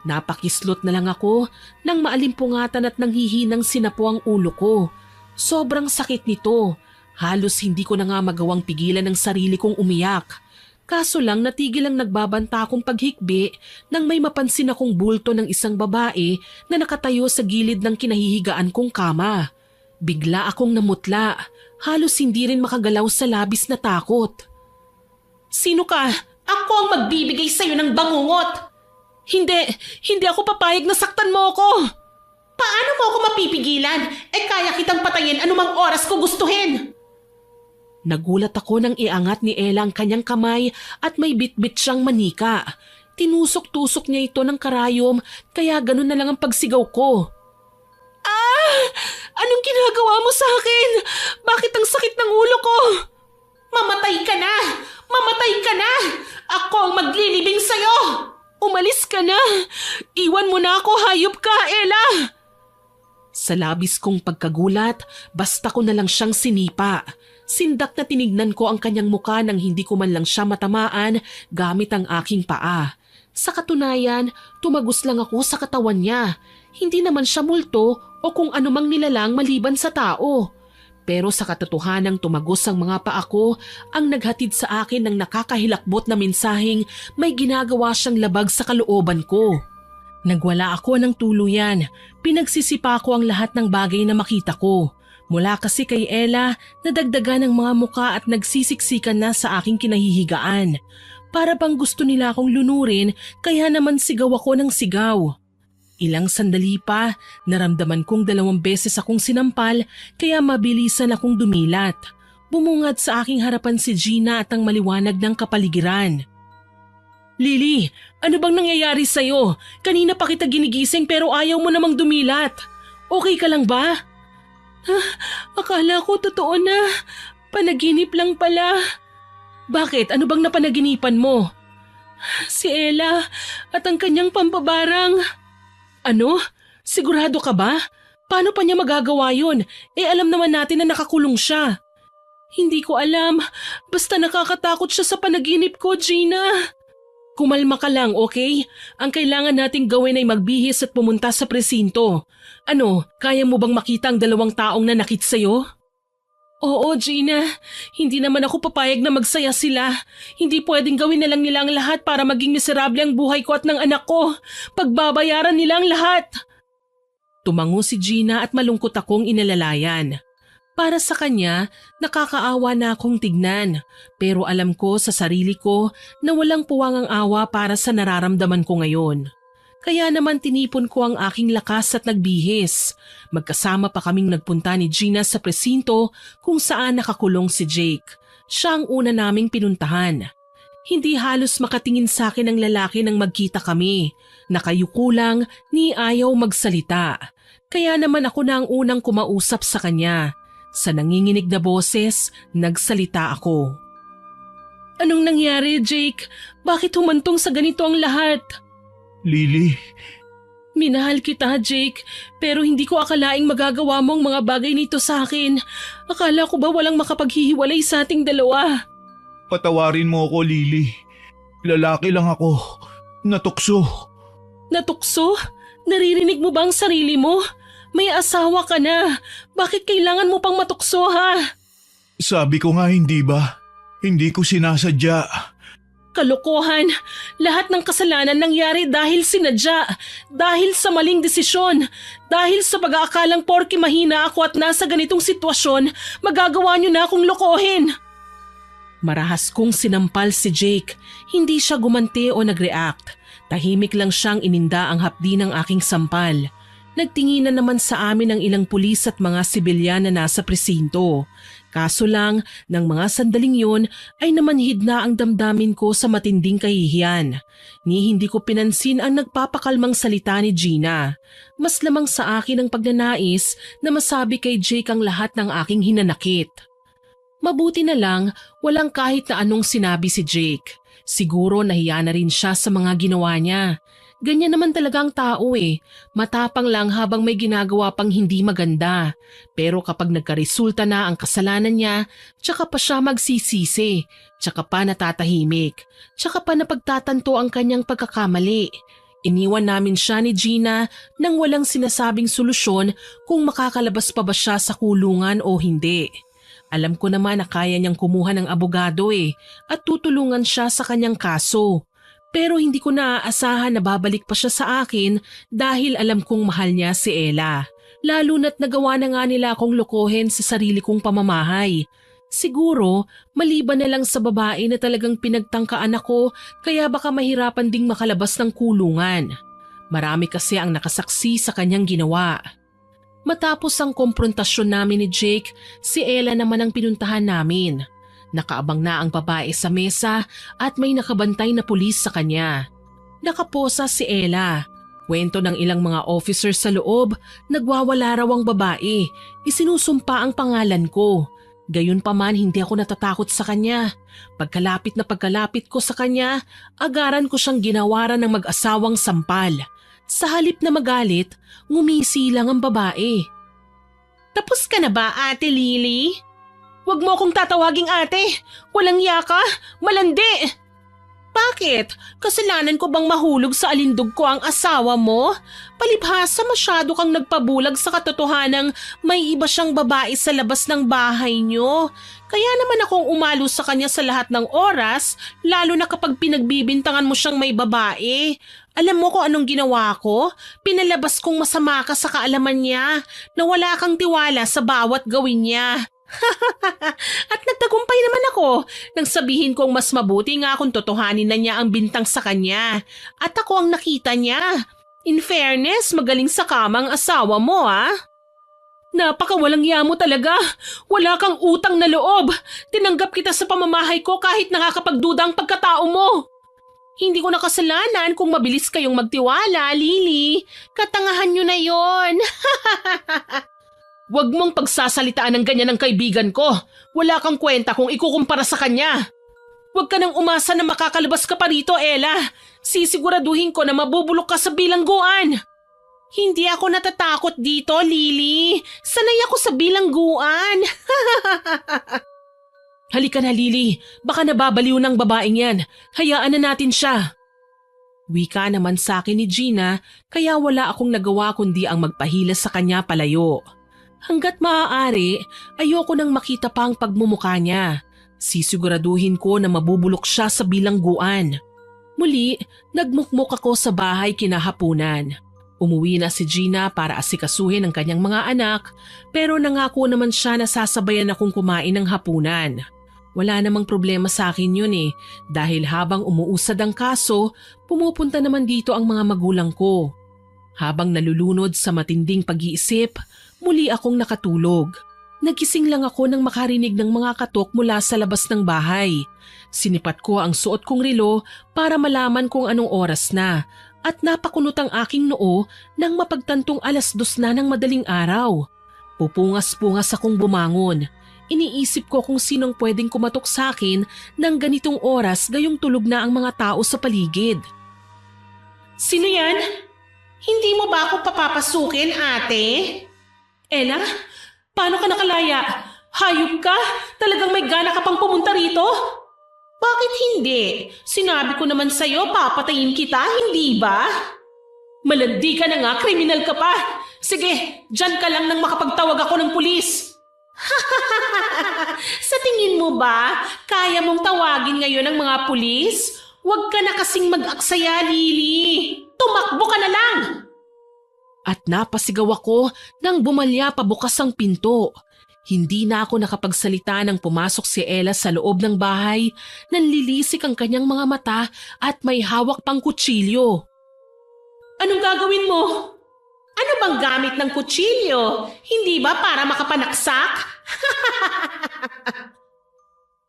Speaker 1: Napakislot na lang ako nang maalimpungatan at nanghihinang sinapo ang ulo ko. Sobrang sakit nito. Halos hindi ko na nga magawang pigilan ng sarili kong umiyak. Kaso lang natigil ang nagbabanta akong paghikbi nang may mapansin akong bulto ng isang babae na nakatayo sa gilid ng kinahihigaan kong kama. Bigla akong namutla. Halos hindi rin makagalaw sa labis na takot. Sino ka? Ako ang magbibigay sa'yo ng bangungot. Hindi ako papayag na saktan mo ako. Paano mo ako mapipigilan? Kaya kitang patayin anumang oras ko gustuhin. Nagulat ako nang iangat ni Ella ang kanyang kamay at may bitbit siyang manika. Tinusok-tusok niya ito ng karayom kaya ganun na lang ang pagsigaw ko. Ah! Anong ginagawa mo sa akin? Bakit ang sakit ng ulo ko? Mamatay ka na! Mamatay ka na! Ako ang maglilibing sa'yo! Umalis ka na! Iwan mo na ako, hayop ka, Ella! Sa labis kong pagkagulat, basta ko na lang siyang sinipa. Sindak na tinignan ko ang kanyang muka nang hindi ko man lang siya matamaan gamit ang aking paa. Sa katunayan, tumagos lang ako sa katawan niya. Hindi naman siya multo o kung anumang nilalang maliban sa tao. Pero sa katotohanang tumagos ang mga paa ko ang naghatid sa akin ng nakakahilakbot na mensaheng may ginagawa siyang labag sa kalooban ko. Nagwala ako ng tuluyan. Pinagsisipa ko ang lahat ng bagay na makita ko. Mula kasi kay Ella, nadagdagan ang mga muka at nagsisiksikan na sa aking kinahihigaan. Para bang gusto nila akong lunurin kaya naman sigaw ako ng sigaw. Ilang sandali pa, naramdaman kong 2 beses akong sinampal kaya mabilisan akong dumilat. Bumungad sa aking harapan si Gina at ang maliwanag ng kapaligiran. Lily, ano bang nangyayari sa'yo? Kanina pa kita ginigising pero ayaw mo namang dumilat. Okay ka lang ba? Akala ko totoo na. Panaginip lang pala. Bakit? Ano bang napanaginipan mo? Si Ella at ang kanyang pampabarang. Ano? Sigurado ka ba? Paano pa niya magagawa yun? Alam naman natin na nakakulong siya. Hindi ko alam. Basta nakakatakot siya sa panaginip ko, Gina. Kumalma ka lang, okay? Ang kailangan nating gawin ay magbihis at pumunta sa presinto. Ano, kaya mo bang makita ang 2 taong nanakit sa'yo? Oo, Gina. Hindi naman ako papayag na magsaya sila. Hindi pwedeng gawin na lang nila ang lahat para maging miserable ang buhay ko at ng anak ko. Pagbabayaran nila ang lahat. Tumango si Gina at malungkot akong inalalayan. Para sa kanya, nakakaawa na akong tignan. Pero alam ko sa sarili ko na walang puwang ang awa para sa nararamdaman ko ngayon. Kaya naman tinipon ko ang aking lakas at nagbihis. Magkasama pa kaming nagpunta ni Gina sa presinto kung saan nakakulong si Jake. Siya ang una naming pinuntahan. Hindi halos makatingin sa akin ang lalaki nang magkita kami. Nakayuko lang, ni ayaw magsalita. Kaya naman ako na ang unang kumausap sa kanya. Sa nanginginig na boses, nagsalita ako. Anong nangyari, Jake? Bakit humantong sa ganito ang lahat?
Speaker 2: Lily,
Speaker 1: Minahal kita, Jake, pero hindi ko akalaing magagawa mo ang mga bagay nito sa akin. Akala ko ba walang makapaghihiwalay sa ating dalawa?
Speaker 2: patawarin mo ako, Lily. Lalaki lang ako. Natukso.
Speaker 1: Natukso? Naririnig mo ba ang sarili mo? May asawa ka na. Bakit kailangan mo pang matukso, ha?
Speaker 2: Sabi ko nga hindi ba? Hindi ko sinasadya.
Speaker 1: Kalokohan. Lahat ng kasalanan nangyari dahil sinadya. Dahil sa maling desisyon. Dahil sa pag-aakalang porke mahina ako at nasa ganitong sitwasyon, magagawa niyo na akong lokohin. Marahas kong sinampal si Jake. Hindi siya gumanti o nag-react. Tahimik lang siyang ininda ang hapdi ng aking sampal. Nagtinginan naman sa amin ang ilang pulis at mga sibilyan na nasa presinto. Kaso lang, ng mga sandaling yun ay namanhid na ang damdamin ko sa matinding kahihiyan. Ni hindi ko pinansin ang nagpapakalmang salita ni Gina. Mas lamang sa akin ang pagnanais na masabi kay Jake ang lahat ng aking hinanakit. Mabuti na lang, walang kahit na anong sinabi si Jake. Siguro nahiya na rin siya sa mga ginawa niya. Ganyan naman talaga ang tao eh. Matapang lang habang may ginagawa pang hindi maganda. Pero kapag nagkaresulta na ang kasalanan niya, tsaka pa siya magsisisi, tsaka pa natatahimik, tsaka pa napagtatanto ang kanyang pagkakamali. Iniwan namin siya ni Gina nang walang sinasabing solusyon kung makakalabas pa ba siya sa kulungan o hindi. Alam ko naman na kaya niyang kumuha ng abogado at tutulungan siya sa kanyang kaso. Pero hindi ko naaasahan na babalik pa siya sa akin dahil alam kong mahal niya si Ella. Lalo na't nagawa na nga nila akong lokohin sa sarili kong pamamahay. Siguro, maliban na lang sa babae na talagang pinagtangkaan ako kaya baka mahirapan ding makalabas ng kulungan. Marami kasi ang nakasaksi sa kanyang ginawa. Matapos ang komprontasyon namin ni Jake, si Ella naman ang pinuntahan namin. Nakaabang na ang babae sa mesa at may nakabantay na pulis sa kanya. Nakaposa si Ella. Kwento ng ilang mga officer sa loob, nagwawala raw ang babae. Isinusumpa ang pangalan ko. Gayunpaman hindi ako natatakot sa kanya. Pagkalapit ko sa kanya, agaran ko siyang ginawaran ng mag-asawang sampal. Sa halip na magalit, ngumisi lang ang babae. Tapos ka na ba, Ate Lily? Huwag mo akong tatawaging ate. Walang yaka, malandi. Bakit? Kasalanan ko bang mahulog sa alindog ko ang asawa mo? Palibhasa masyado kang nagpabulag sa katotohanang may iba siyang babae sa labas ng bahay niyo. Kaya naman akong umalo sa kanya sa lahat ng oras, lalo na kapag pinagbibintangan mo siyang may babae. Alam mo kung anong ginawa ko? Pinalabas kong masama ka sa kaalaman niya, na wala kang tiwala sa bawat gawin niya. At nagtagumpay naman ako nang sabihin kong mas mabuti nga kung totohanin na niya ang bintang sa kanya. At ako ang nakita niya. In fairness, magaling sa kamang asawa mo Napakawalang ya mo talaga. Wala kang utang na loob. Tinanggap kita sa pamamahay ko kahit nakakapagduda ang pagkatao mo. Hindi ko nakasalanan kung mabilis kayong magtiwala, Lily. Katangahan niyo na yon. Huwag mong pagsasalitaan ng ganyan ng kaibigan ko. Wala kang kwenta kung ikukumpara sa kanya. Huwag ka nang umasa na makakalabas ka pa rito, Ella. Sisiguraduhin ko na mabubulok ka sa bilangguan. Hindi ako natatakot dito, Lily. Sanay ako sa bilangguan. Halika na, Lily. Baka nababaliw ng babaeng yan. Hayaan na natin siya. Wika naman sa akin ni Gina, kaya wala akong nagawa kundi ang magpahila sa kanya palayo. Hanggat maaari, ayoko nang makita pa ang pagmumukha niya. Sisiguraduhin ko na mabubulok siya sa bilangguan. Muli, nagmukmuk ako sa bahay kinahapunan. Umuwi na si Gina para asikasuhin ang kanyang mga anak, pero nangako naman siya na sasabayan akong kumain ng hapunan. Wala namang problema sa akin yun dahil habang umuusad ang kaso, pumupunta naman dito ang mga magulang ko. Habang nalulunod sa matinding pag-iisip, muli akong nakatulog. Nagising lang ako nang makarinig ng mga katok mula sa labas ng bahay. Sinipat ko ang suot kong relo para malaman kung anong oras na at napakunot ang aking noo nang mapagtantong 2:00 na ng madaling araw. Pupungas-pungas akong bumangon. Iniisip ko kung sinong pwedeng kumatok sa akin ng ganitong oras gayong tulog na ang mga tao sa paligid. Sino yan? Hindi mo ba ako papapasukin, ate? Ella, paano ka nakalaya? Hayop ka? Talagang may gana ka pang pumunta rito? Bakit hindi? Sinabi ko naman sa'yo, papatayin kita, hindi ba? Malandi ka na nga, kriminal ka pa. Sige, dyan ka lang nang makapagtawag ako ng pulis. Sa tingin mo ba, kaya mong tawagin ngayon ng mga pulis? Huwag ka na kasing mag-aksaya, Lily. Tumakbo ka na lang! At napasigaw ako nang bumalya pabukas ang pinto. Hindi na ako nakapagsalita nang pumasok si Ella sa loob ng bahay. Nanlilisik ang kanyang mga mata at may hawak pang kutsilyo. Anong gagawin mo? Ano bang gamit ng kutsilyo? Hindi ba para makapanaksak?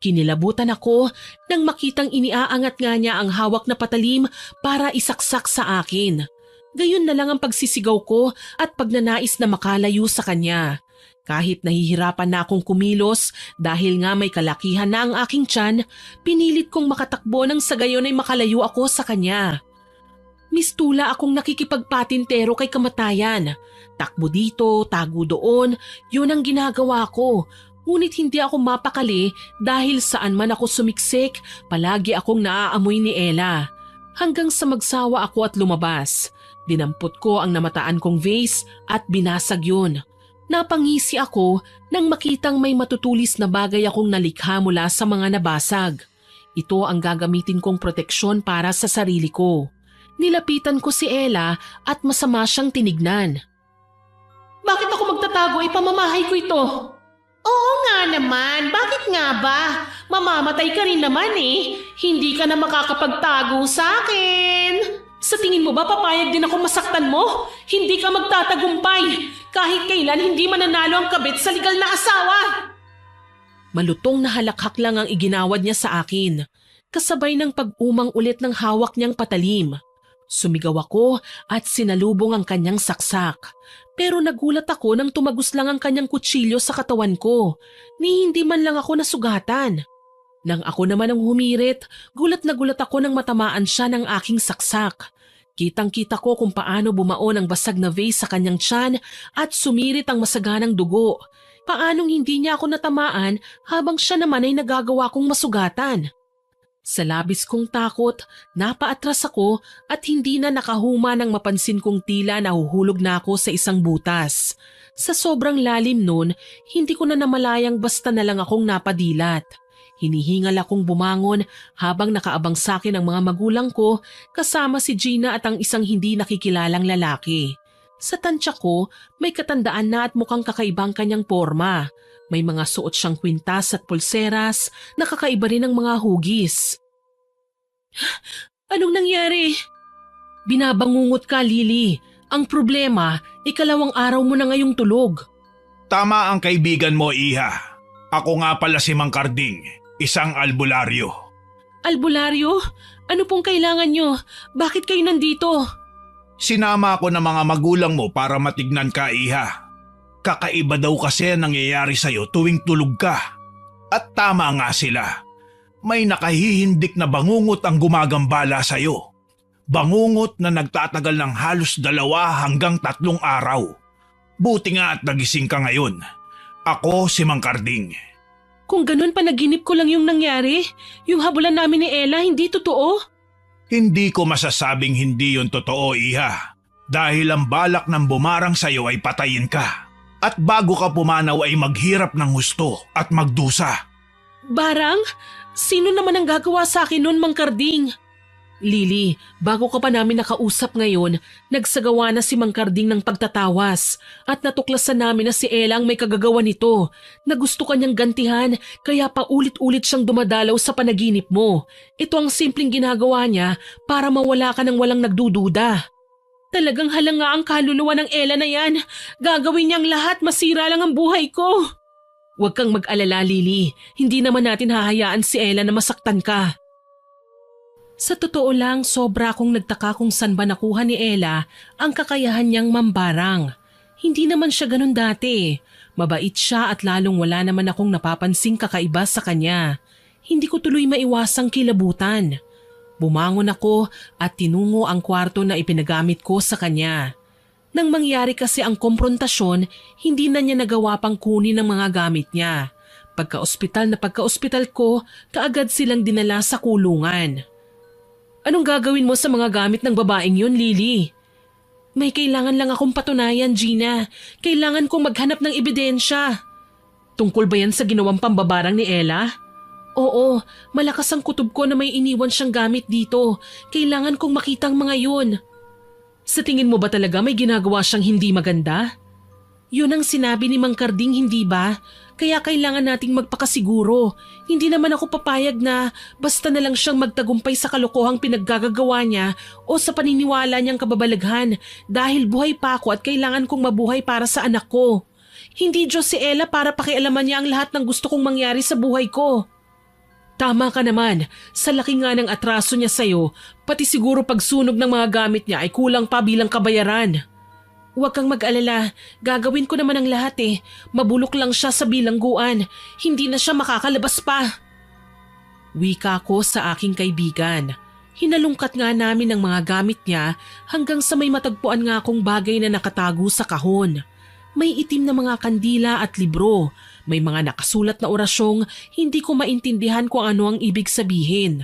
Speaker 1: Kinilabutan ako nang makitang iniaangat nga niya ang hawak na patalim para isaksak sa akin. Gayon na lang ang pagsisigaw ko at pagnanais na makalayo sa kanya. Kahit nahihirapan na akong kumilos dahil nga may kalakihan na ang aking tiyan, pinilit kong makatakbo nang sa gayon ay makalayo ako sa kanya. Mistula akong nakikipagpatintero kay kamatayan. Takbo dito, tago doon, yun ang ginagawa ko. Ngunit hindi ako mapakali dahil saan man ako sumiksik, palagi akong naaamoy ni Ella. Hanggang sa magsawa ako at lumabas. Dinampot ko ang namataan kong vase at binasag yun. Napangisi ako nang makitang may matutulis na bagay akong nalikha mula sa mga nabasag. Ito ang gagamitin kong proteksyon para sa sarili ko. Nilapitan ko si Ella at masama siyang tinignan. Bakit ako magtatago? Ipamamahay ko ito. Oo nga naman, bakit nga ba? Mamamatay ka rin naman eh. Hindi ka na makakapagtago sa akin. Sa tingin mo ba papayag din ako masaktan mo? Hindi ka magtatagumpay. Kahit kailan hindi mananalo ang kabit sa legal na asawa. Malutong na halakhak lang ang iginawad niya sa akin. Kasabay ng pag-umang ulit ng hawak niyang patalim. Sumigaw ako at sinalubong ang kanyang saksak. Pero nagulat ako nang tumagos lang ang kanyang kutsilyo sa katawan ko. Ni hindi man lang ako nasugatan. Nang ako naman ang humirit, gulat na gulat ako nang matamaan siya ng aking saksak. Kitang-kita ko kung paano bumaon ang basag na vase sa kanyang tiyan at sumirit ang masaganang dugo. Paanong hindi niya ako natamaan habang siya naman ay nagagawa kong masugatan. Sa labis kong takot, napaatras ako at hindi na nakahuma nang mapansin kong tila nahuhulog na ako sa isang butas. Sa sobrang lalim nun, hindi ko na namalayang basta na lang akong napadilat. Hinihingal akong bumangon habang nakaabang sa akin ang mga magulang ko kasama si Gina at ang isang hindi nakikilalang lalaki. Sa tansya ko, may katandaan na at mukhang kakaibang kanyang porma. May mga suot siyang kwintas at pulseras, nakakaiba rin ang mga hugis. Anong nangyari? Binabangungot ka, Lily. Ang problema, ikalawang araw mo na ngayong tulog.
Speaker 2: Tama ang kaibigan mo, Iha. Ako nga pala si Mang Karding, isang albularyo.
Speaker 1: Albularyo? Ano pong kailangan nyo? Bakit kayo nandito?
Speaker 2: Sinama ako ng mga magulang mo para matignan ka, Iha. Kakaiba daw kasi ang nangyayari sa'yo tuwing tulog ka. At tama nga sila. May nakahihindik na bangungot ang gumagambala sa'yo. Bangungot na nagtatagal ng halos 2 hanggang 3 araw. Buti nga at nagising ka ngayon. Ako si Mang Karding.
Speaker 1: Kung ganun panaginip ko lang yung nangyari, yung habulan namin ni Ella hindi totoo?
Speaker 2: Hindi ko masasabing hindi yun totoo, Iha. Dahil ang balak ng bumarang sa'yo ay patayin ka. At bago ka pumanaw ay maghirap ng husto at magdusa.
Speaker 1: Barang? Sino naman ang gagawa sa akin nun, Mang Karding? Lily, bago ka pa namin nakausap ngayon, nagsagawa na si Mang Karding ng pagtatawas at natuklasan namin na si Ella ang may kagagawa nito na gusto kanyang gantihan kaya paulit-ulit siyang dumadalaw sa panaginip mo. Ito ang simpleng ginagawa niya para mawala ka ng walang nagdududa. Talagang halanga ang kaluluwa ng Ella na yan. Gagawin niyang lahat, masira lang ang buhay ko. Huwag kang mag-alala, Lily. Hindi naman natin hahayaan si Ella na masaktan ka. Sa totoo lang, sobra akong nagtaka kung saan ba nakuha ni Ella ang kakayahan niyang mambarang. Hindi naman siya ganun dati. Mabait siya at lalong wala naman akong napapansing kakaiba sa kanya. Hindi ko tuloy maiwasang kilabutan. Bumangon ako at tinungo ang kwarto na ipinagamit ko sa kanya. Nang mangyari kasi ang komprontasyon, hindi na niya nagawa pang kunin ang mga gamit niya. Pagka-ospital na pagka-ospital ko, kaagad silang dinala sa kulungan. Anong gagawin mo sa mga gamit ng babaeng yun, Lily? May kailangan lang akong patunayan, Gina. Kailangan kong maghanap ng ebidensya. Tungkol ba yan sa ginawang pambabarang ni Ella? Oo, malakas ang kutob ko na may iniwan siyang gamit dito. Kailangan kong makita ang mga yun. Sa tingin mo ba talaga may ginagawa siyang hindi maganda? Yun ang sinabi ni Mang Karding, hindi ba? Kaya kailangan nating magpakasiguro. Hindi naman ako papayag na basta na lang siyang magtagumpay sa kalokohang pinaggagawa niya o sa paniniwala niyang kababalaghan dahil buhay pa ako at kailangan kong mabuhay para sa anak ko. Hindi Diyos si Ella para pakialaman niya ang lahat ng gusto kong mangyari sa buhay ko. Tama ka naman, sa laki nga ng atraso niya sa'yo, pati siguro pagsunog ng mga gamit niya ay kulang pa bilang kabayaran. Huwag kang mag-alala, gagawin ko naman ang lahat eh. Mabulok lang siya sa bilangguan, hindi na siya makakalabas pa. Wika ko sa aking kaibigan. Hinalungkat nga namin ang mga gamit niya hanggang sa may matagpuan nga akong bagay na nakatago sa kahon. May itim na mga kandila at libro. May mga nakasulat na orasyong hindi ko maintindihan kung ano ang ibig sabihin.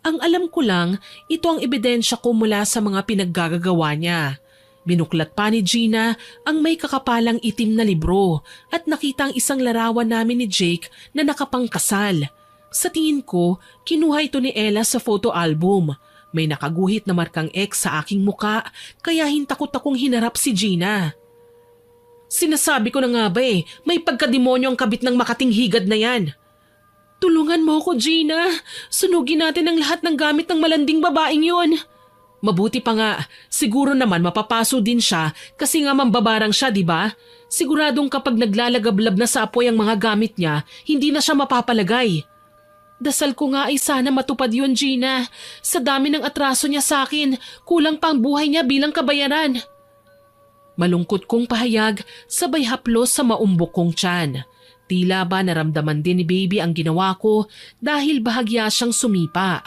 Speaker 1: Ang alam ko lang, ito ang ebidensya ko mula sa mga pinaggagawa niya. Binuklat pa ni Gina ang may kakapalang itim na libro at nakita ang isang larawan namin ni Jake na nakapangkasal. Sa tingin ko, kinuha ito ni Ella sa photo album. May nakaguhit na markang X sa aking muka kaya hintakot akong hinarap si Gina. Sinasabi ko na nga ba may pagkademonyo ang kabit ng makating higad na yan. Tulungan mo ko, Gina. Sunugin natin ang lahat ng gamit ng malanding babaeng yon. Mabuti pa nga, siguro naman mapapaso din siya kasi nga mambabarang siya, di ba? Siguradong kapag naglalagablab na sa apoy ang mga gamit niya, hindi na siya mapapalagay. Dasal ko nga ay sana matupad yun, Gina. Sa dami ng atraso niya sa akin, kulang pa ang buhay niya bilang kabayaran. Malungkot kong pahayag, sabay haplos sa maumbok kong tiyan. Tila ba naramdaman din ni baby ang ginawa ko dahil bahagya siyang sumipa.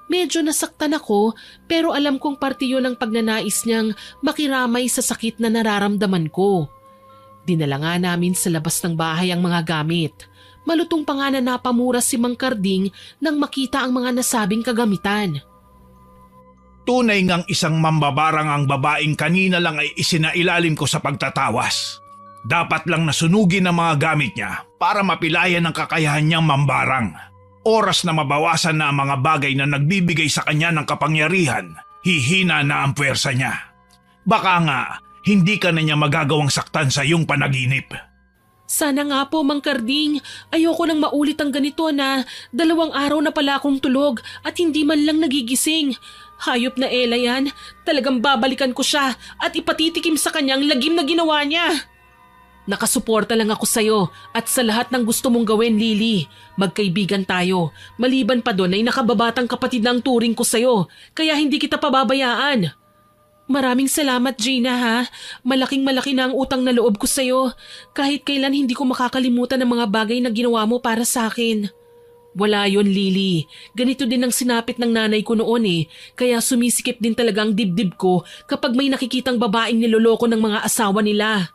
Speaker 1: Medyo nasaktan ako pero alam kong parte yun ang pagnanais niyang makiramay sa sakit na nararamdaman ko. Dinala nga namin sa labas ng bahay ang mga gamit. Malutong pa nga na napamura si Mang Karding nang makita ang mga nasabing kagamitan.
Speaker 2: Tunay ngang isang mambabarang ang babaeng kanina lang ay isinailalim ko sa pagtatawas. Dapat lang nasunugin ang mga gamit niya para mapilayan ang kakayahan niyang mambarang. Oras na mabawasan na ang mga bagay na nagbibigay sa kanya ng kapangyarihan, hihina na ang puwersa niya. Baka nga, hindi ka na niya magagawang saktan sa iyong panaginip.
Speaker 1: Sana nga po, Mang Karding. Ayoko nang maulit ang ganito na 2 araw na pala akong tulog at hindi man lang nagigising. Hayop na Ella yan. Talagang babalikan ko siya at ipatitikim sa kanyang lagim na ginawa niya. Nakasuporta lang ako sa'yo at sa lahat ng gusto mong gawin, Lily. Magkaibigan tayo. Maliban pa doon ay nakababatang kapatid ng turing ko sa'yo, kaya hindi kita pababayaan. Maraming salamat, Gina, ha? Malaking-malaki na ang utang na loob ko sa'yo. Kahit kailan hindi ko makakalimutan ang mga bagay na ginawa mo para sa akin. Wala yon, Lily. Ganito din ang sinapit ng nanay ko noon kaya sumisikip din talaga ang dibdib ko kapag may nakikitang babaeng niloloko ng mga asawa nila.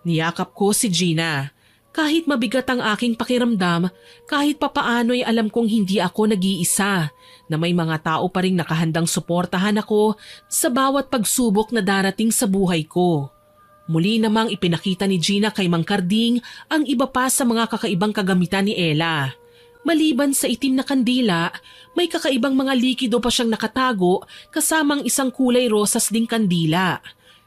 Speaker 1: Niyakap ko si Gina. Kahit mabigat ang aking pakiramdam, kahit papaano'y alam kong hindi ako nag-iisa, na may mga tao pa rin nakahandang suportahan ako sa bawat pagsubok na darating sa buhay ko. Muli namang ipinakita ni Gina kay Mang Karding ang iba pa sa mga kakaibang kagamitan ni Ella. Maliban sa itim na kandila, may kakaibang mga likido pa siyang nakatago kasamang isang kulay rosas ding kandila.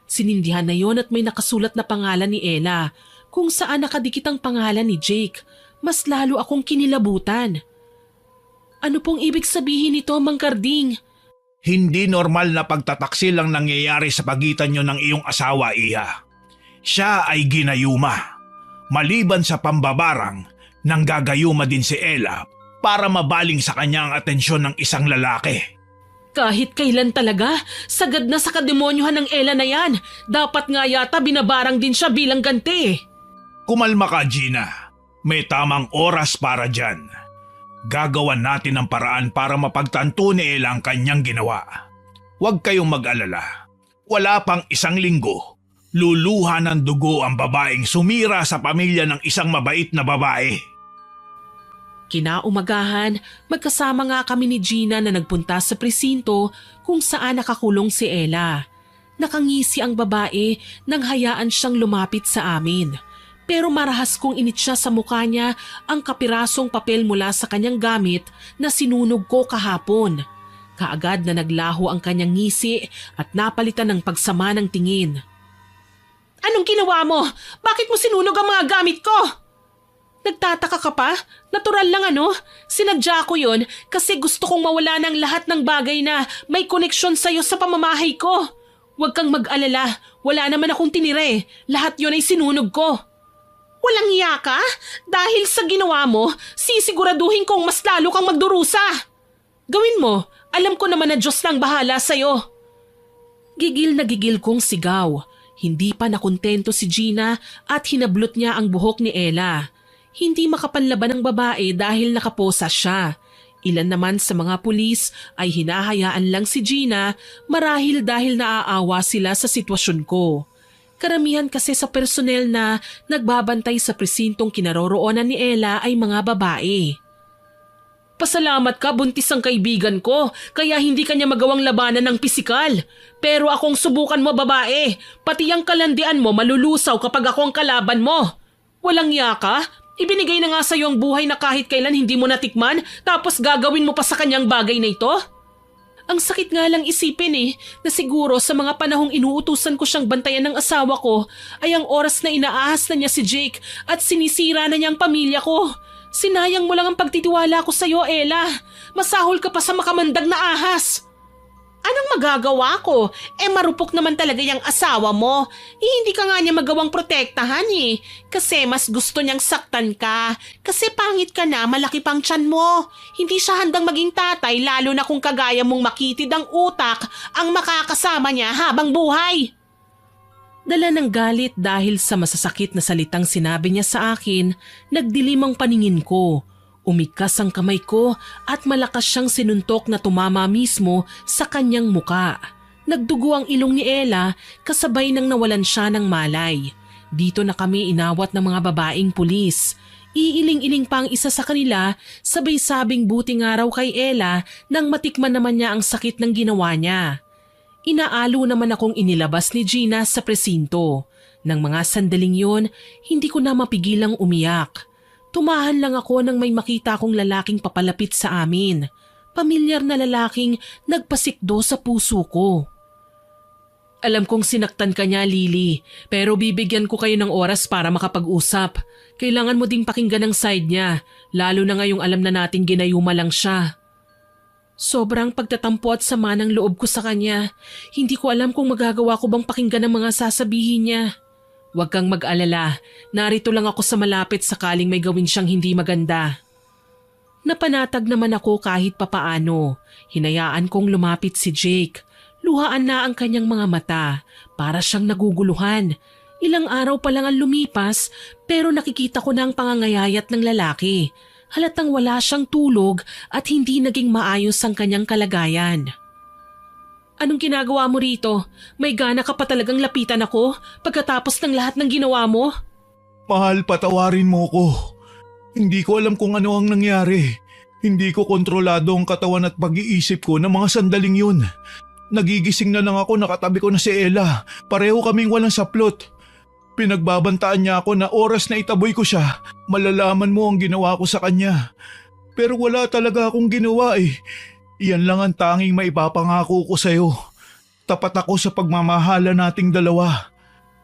Speaker 1: Sinindihan na yon at may nakasulat na pangalan ni Ella kung saan nakadikit ang pangalan ni Jake. Mas lalo akong kinilabutan. Ano pong ibig sabihin nito, Mang Karding?
Speaker 2: Hindi normal na pagtataksil ang nangyayari sa pagitan niyo ng iyong asawa, Iha. Siya ay ginayuma. Maliban sa pambabarang, nanggagayuma din si Ella para mabaling sa kanya ang atensyon ng isang lalaki.
Speaker 1: Kahit kailan talaga, sagad na sa kademonyohan ng Ella na yan. Dapat nga yata binabarang din siya bilang ganti.
Speaker 2: Kumalma ka, Gina. May tamang oras para dyan. Gagawan natin ang paraan para mapagtanto ni Ella ang kanyang ginawa. Huwag kayong mag-alala. Wala pang 1 linggo. Luluha ng dugo ang babaeng sumira sa pamilya ng isang mabait na babae.
Speaker 1: Kinaumagahan, magkasama nga kami ni Gina na nagpunta sa presinto kung saan nakakulong si Ella. Nakangisi ang babae nang hayaan siyang lumapit sa amin. Pero marahas kong init siya sa mukha niya ang kapirasong papel mula sa kanyang gamit na sinunog ko kahapon. Kaagad na naglaho ang kanyang ngisi at napalitan ng pagsama ng tingin. Anong ginawa mo? Bakit mo sinunog ang mga gamit ko? Nagtataka ka pa? Natural lang Sinadya ko yon kasi gusto kong mawala ng lahat ng bagay na may koneksyon sa'yo sa pamamahay ko. Huwag kang mag-alala, wala naman akong tinire. Lahat yon ay sinunog ko. Walang iya ka? Dahil sa ginawa mo, sisiguraduhin kong mas lalo kang magdurusa. Gawin mo, alam ko naman na Diyos lang bahala sa'yo. Gigil na gigil kong sigaw. Hindi pa nakontento si Gina at hinablot niya ang buhok ni Ella. Hindi makapanlaban ang babae dahil nakaposa siya. Ilan naman sa mga pulis ay hinahayaan lang si Gina marahil dahil naaawa sila sa sitwasyon ko. Karamihan kasi sa personnel na nagbabantay sa presintong kinaroroonan ni Ella ay mga babae. Pasalamat ka, buntis ang kaibigan ko, kaya hindi kanya magawang labanan ng pisikal. Pero akong subukan mo, babae. Pati ang kalandian mo malulusaw kapag ako ang kalaban mo. Walang iya ka? Ibinigay na nga sa'yo ang buhay na kahit kailan hindi mo natikman, tapos gagawin mo pa sa kanyang bagay na ito? Ang sakit nga lang isipin na siguro sa mga panahong inuutusan ko siyang bantayan ng asawa ko, ay ang oras na inaahas na niya si Jake at sinisira na niya ang pamilya ko. Sinayang mo lang ang pagtitiwala ko sa'yo, Ella. Masahol ka pa sa makamandag na ahas. Anong magagawa ko? Marupok naman talaga yung asawa mo. Hindi ka nga niya magawang protektahan Kasi mas gusto niyang saktan ka. Kasi pangit ka na, malaki pang tiyan mo. Hindi siya handang maging tatay lalo na kung kagaya mong makitid ang utak ang makakasama niya habang buhay. Dala ng galit dahil sa masasakit na salitang sinabi niya sa akin, nagdilim ang paningin ko. Umikas ang kamay ko at malakas siyang sinuntok na tumama mismo sa kanyang muka. Nagdugo ang ilong ni Ella kasabay nang nawalan siya ng malay. Dito na kami inawat ng mga babaeng pulis. Iiling-iling pa ang isa sa kanila, sabay sabing buting araw kay Ella nang matikman naman niya ang sakit ng ginawa niya. Inaalo naman akong inilabas ni Gina sa presinto. Nang mga sandaling yon, hindi ko na mapigilang umiyak. Tumahan lang ako nang may makita akong lalaking papalapit sa amin. Pamilyar na lalaking nagpasikdo sa puso ko. Alam kong sinaktan ka niya, Lily, pero bibigyan ko kayo ng oras para makapag-usap. Kailangan mo ding pakinggan ang side niya, lalo na ngayong alam na nating ginayuma lang siya. Sobrang pagtatampo at sama ng loob ko sa kanya. Hindi ko alam kung magagawa ko bang pakinggan ang mga sasabihin niya. Huwag kang mag-alala, narito lang ako sa malapit sakaling may gawin siyang hindi maganda. Napanatag naman ako kahit papaano. Hinayaan kong lumapit si Jake. Luhaan na ang kanyang mga mata, para siyang naguguluhan. Ilang araw pa lang ang lumipas pero nakikita ko na ang pangangayayat ng lalaki. Halatang wala siyang tulog at hindi naging maayos ang kanyang kalagayan. Anong ginagawa mo rito? May gana ka pa talagang lapitan ako pagkatapos ng lahat ng ginawa mo?
Speaker 2: Mahal, patawarin mo ko. Hindi ko alam kung ano ang nangyari. Hindi ko kontrolado ang katawan at pag-iisip ko ng mga sandaling yun. Nagigising na lang ako, nakatabi ko na si Ella. Pareho kaming walang saplot. Pinagbabantaan niya ako na oras na itaboy ko siya, malalaman mo ang ginawa ko sa kanya. Pero wala talaga akong ginawa Iyan lang ang tanging maipapangako ko sa'yo. Tapat ako sa pagmamahala nating dalawa.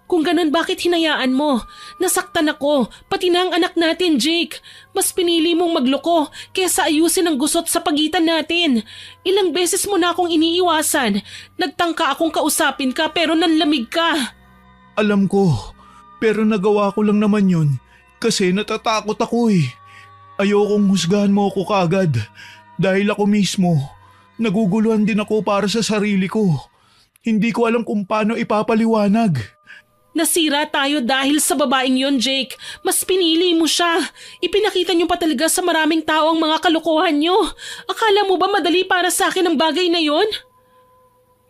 Speaker 1: Kung ganun, bakit hinayaan mo? Nasaktan ako, pati na ang anak natin, Jake. Mas pinili mong magloko kesa ayusin ang gusot sa pagitan natin. Ilang beses mo na akong iniiwasan. Nagtangka akong kausapin ka pero nanlamig ka.
Speaker 2: Alam ko, pero nagawa ko lang naman yun kasi natatakot ako Ayokong husgahan mo ako kaagad. Dahil ako mismo, naguguluhan din ako para sa sarili ko. Hindi ko alam kung paano ipapaliwanag.
Speaker 1: Nasira tayo dahil sa babaeng yon, Jake. Mas pinili mo siya. Ipinakita niyo pa talaga sa maraming tao ang mga kalokohan niyo. Akala mo ba madali para sa akin ang bagay na yon?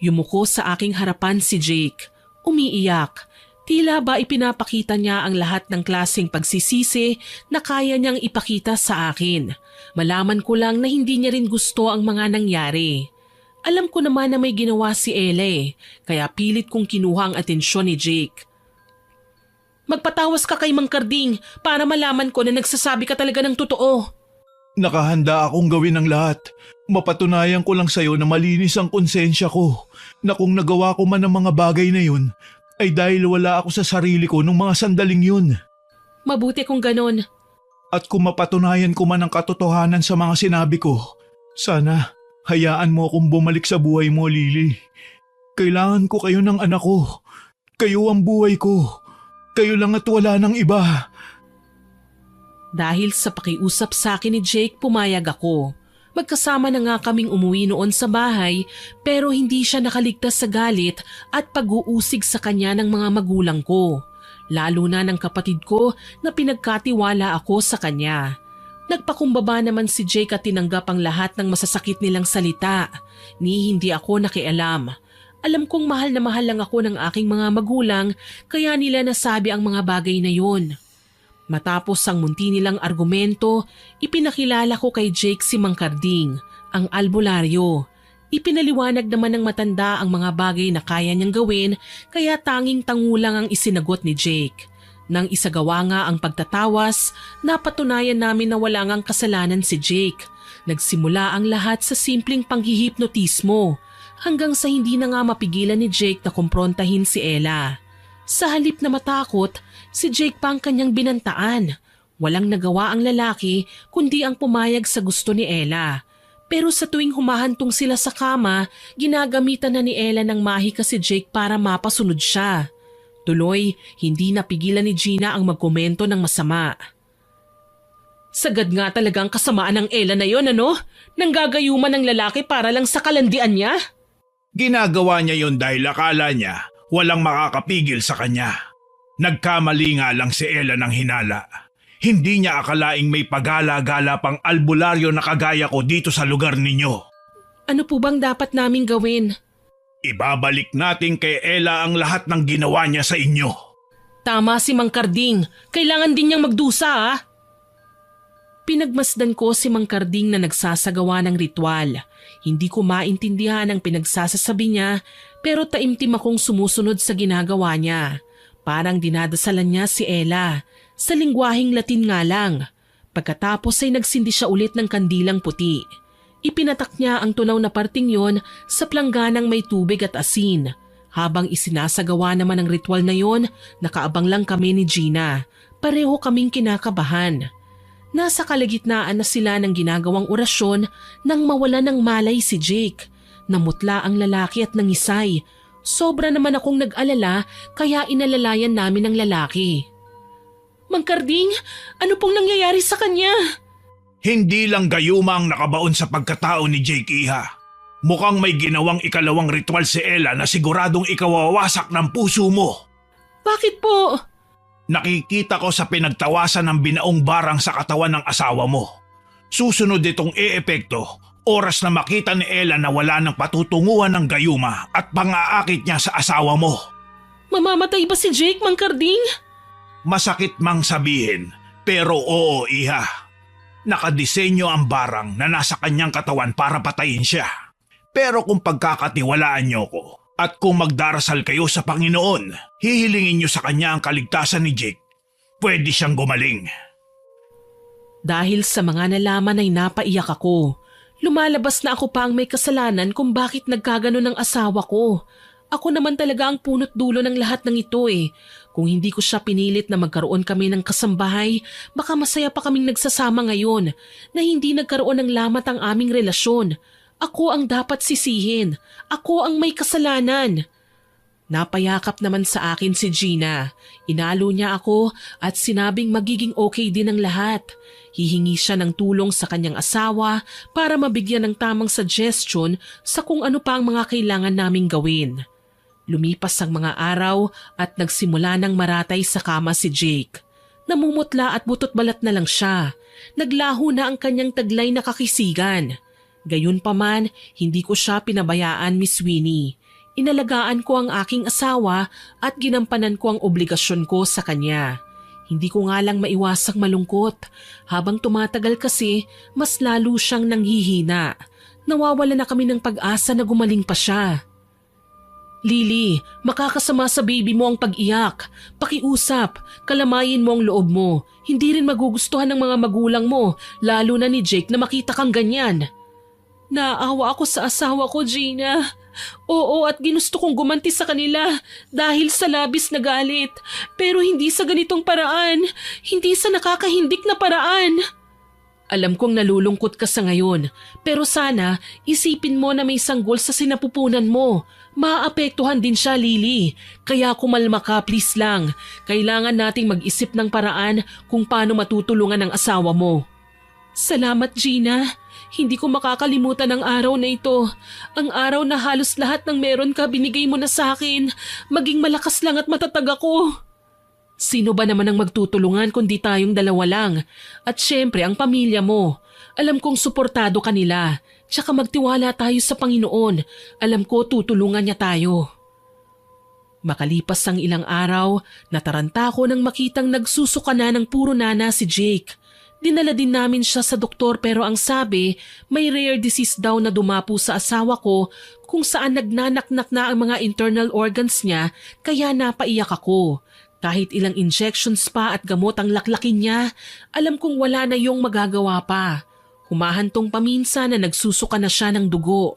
Speaker 1: Yumuko sa aking harapan si Jake. Umiiyak. Tila ba ipinapakita niya ang lahat ng klaseng pagsisisi na kaya niyang ipakita sa akin. Malaman ko lang na hindi niya rin gusto ang mga nangyari. Alam ko naman na may ginawa si Ella kaya pilit kong kinuha ang atensyon ni Jake. Magpatawas ka kay Mang Karding para malaman ko na nagsasabi ka talaga ng totoo.
Speaker 2: Nakahanda akong gawin ang lahat. Mapatunayan ko lang sa'yo na malinis ang konsensya ko. Na kung nagawa ko man ang mga bagay na yun, ay dahil wala ako sa sarili ko nung mga sandaling yun.
Speaker 1: Mabuti kung ganon.
Speaker 2: At kung mapatunayan ko man ang katotohanan sa mga sinabi ko, sana hayaan mo akong bumalik sa buhay mo, Lily. Kailangan ko kayo ng anak ko. Kayo ang buhay ko. Kayo lang at wala ng iba.
Speaker 1: Dahil sa pakiusap sa akin ni Jake, pumayag ako. Magkasama na nga kaming umuwi noon sa bahay pero hindi siya nakaligtas sa galit at pag-uusig sa kanya ng mga magulang ko. Lalo na ng kapatid ko na pinagkatiwala ako sa kanya. Nagpakumbaba naman si Jake at tinanggap ang lahat ng masasakit nilang salita. Ni hindi ako nakialam. Alam kong mahal na mahal lang ako ng aking mga magulang kaya nila nasabi ang mga bagay na yun. Matapos ang munti nilang argumento, ipinakilala ko kay Jake si Mang Karding, ang albularyo. Ipinaliwanag naman ng matanda ang mga bagay na kaya niyang gawin kaya tanging tangulang ang isinagot ni Jake. Nang isagawa nga ang pagtatawas, napatunayan namin na wala ngang kasalanan si Jake. Nagsimula ang lahat sa simpleng panghihipnotismo hanggang sa hindi na nga mapigilan ni Jake na kumprontahin si Ella. Sa halip na matakot, si Jake pa ang kanyang binantaan. Walang nagawa ang lalaki kundi ang pumayag sa gusto ni Ella. Pero sa tuwing humahantong sila sa kama, ginagamitan na ni Ella ng mahika si Jake para mapasunod siya. Tuloy, hindi napigilan ni Gina ang magkomento ng masama. Sagad nga talagang kasamaan ng Ella na yon, ano? Nanggagayuman ng lalaki para lang sa kalandian niya?
Speaker 2: Ginagawa niya yon dahil akala niya walang makakapigil sa kanya. Nagkamali nga lang si Ella ng hinala. Hindi niya akalaing may pagala-gala pang albularyo na kagaya ko dito sa lugar ninyo.
Speaker 1: Ano po bang dapat naming gawin?
Speaker 2: Ibabalik natin kay Ella ang lahat ng ginawa niya sa inyo.
Speaker 1: Tama si Mang Karding. Kailangan din niyang magdusa, ah. Pinagmasdan ko si Mang Karding na nagsasagawa ng ritual. Hindi ko maintindihan ang pinagsasasabi niya pero taimtim akong sumusunod sa ginagawa niya. Parang dinadasalan niya si Ella. Sa lingwaheng Latin nga lang. Pagkatapos ay nagsindi siya ulit ng kandilang puti. Ipinatak niya ang tunaw na parting yon sa plangganang may tubig at asin. Habang isinasagawa naman ang ritual na yon, nakaabang lang kami ni Gina. Pareho kaming kinakabahan. Nasa kalagitnaan na sila ng ginagawang orasyon nang mawala ng malay si Jake. Namutla ang lalaki at nangisay. Sobra naman akong nag-alala kaya inalalayan namin ang lalaki. Mang Karding, ano pong nangyayari sa kanya?
Speaker 2: Hindi lang gayuma ang nakabaon sa pagkatao ni Jake, Iha. Mukhang may ginawang ikalawang ritual si Ella na siguradong ikawawasak ng puso mo.
Speaker 1: Bakit po?
Speaker 2: Nakikita ko sa pinagtawasan ng binaong barang sa katawan ng asawa mo. Susunod itong e-epekto, oras na makita ni Ella na wala ng patutunguhan ng gayuma at pang-aakit niya sa asawa mo.
Speaker 1: Mamamatay ba si Jake, Mang Karding?
Speaker 2: Masakit mang sabihin, pero oo, Iha. Nakadisenyo ang barang na nasa kanyang katawan para patayin siya. Pero kung pagkakatiwalaan niyo ko at kung magdarasal kayo sa Panginoon, hihilingin niyo sa kanya ang kaligtasan ni Jake, pwede siyang gumaling.
Speaker 1: Dahil sa mga nalaman ay napaiyak ako. Lumalabas na ako pa ang may kasalanan kung bakit nagkagano ng asawa ko. Ako naman talaga ang punot dulo ng lahat ng ito eh. Kung hindi ko siya pinilit na magkaroon kami ng kasambahay, baka masaya pa kaming nagsasama ngayon na hindi nagkaroon ng lamat ang aming relasyon. Ako ang dapat sisihin. Ako ang may kasalanan. Napayakap naman sa akin si Gina. Inalo niya ako at sinabing magiging okay din ang lahat. Hihingi siya ng tulong sa kanyang asawa para mabigyan ng tamang suggestion sa kung ano pa ang mga kailangan naming gawin. Lumipas ang mga araw at nagsimula ng maratay sa kama si Jake. Namumutla at butot balat na lang siya. Naglaho na ang kanyang taglay na kakisigan. Gayunpaman, hindi ko siya pinabayaan, Miss Winnie. Inalagaan ko ang aking asawa at ginampanan ko ang obligasyon ko sa kanya. Hindi ko nga lang maiwasang malungkot. Habang tumatagal kasi, mas lalo siyang nanghihina. Nawawala na kami ng pag-asa na gumaling pa siya. Lily, makakasama sa baby mo ang pag-iyak. Pakiusap, kalamayin mo ang loob mo. Hindi rin magugustuhan ng mga magulang mo, lalo na ni Jake na makita kang ganyan. Naawa ako sa asawa ko, Gina. Oo, at ginusto kong gumanti sa kanila dahil sa labis na galit. Pero hindi sa ganitong paraan. Hindi sa nakakahindik na paraan. Alam kong nalulungkot ka sa ngayon, pero sana isipin mo na may sanggol sa sinapupunan mo. Maapektuhan din siya, Lily. Kaya kumalma ka, please lang. Kailangan nating mag-isip ng paraan kung paano matutulungan ang asawa mo. Salamat, Gina. Hindi ko makakalimutan ang araw na ito. Ang araw na halos lahat ng meron ka binigay mo na sa akin. Maging malakas lang at matatag ako. Sino ba naman ang magtutulungan kundi tayong dalawa lang? At syempre ang pamilya mo. Alam kong suportado ka nila. Tsaka magtiwala tayo sa Panginoon. Alam ko tutulungan niya tayo. Makalipas ang ilang araw, nataranta ko nang makitang nagsusuka na ng puro nana si Jake. Dinala din namin siya sa doktor pero ang sabi, may rare disease daw na dumapo sa asawa ko kung saan nagnanaknak na ang mga internal organs niya kaya napaiyak ako. Kahit ilang injections pa at gamot ang laklakin niya, alam kong wala na yung magagawa pa. Humahantong paminsan na nagsusuka na siya ng dugo.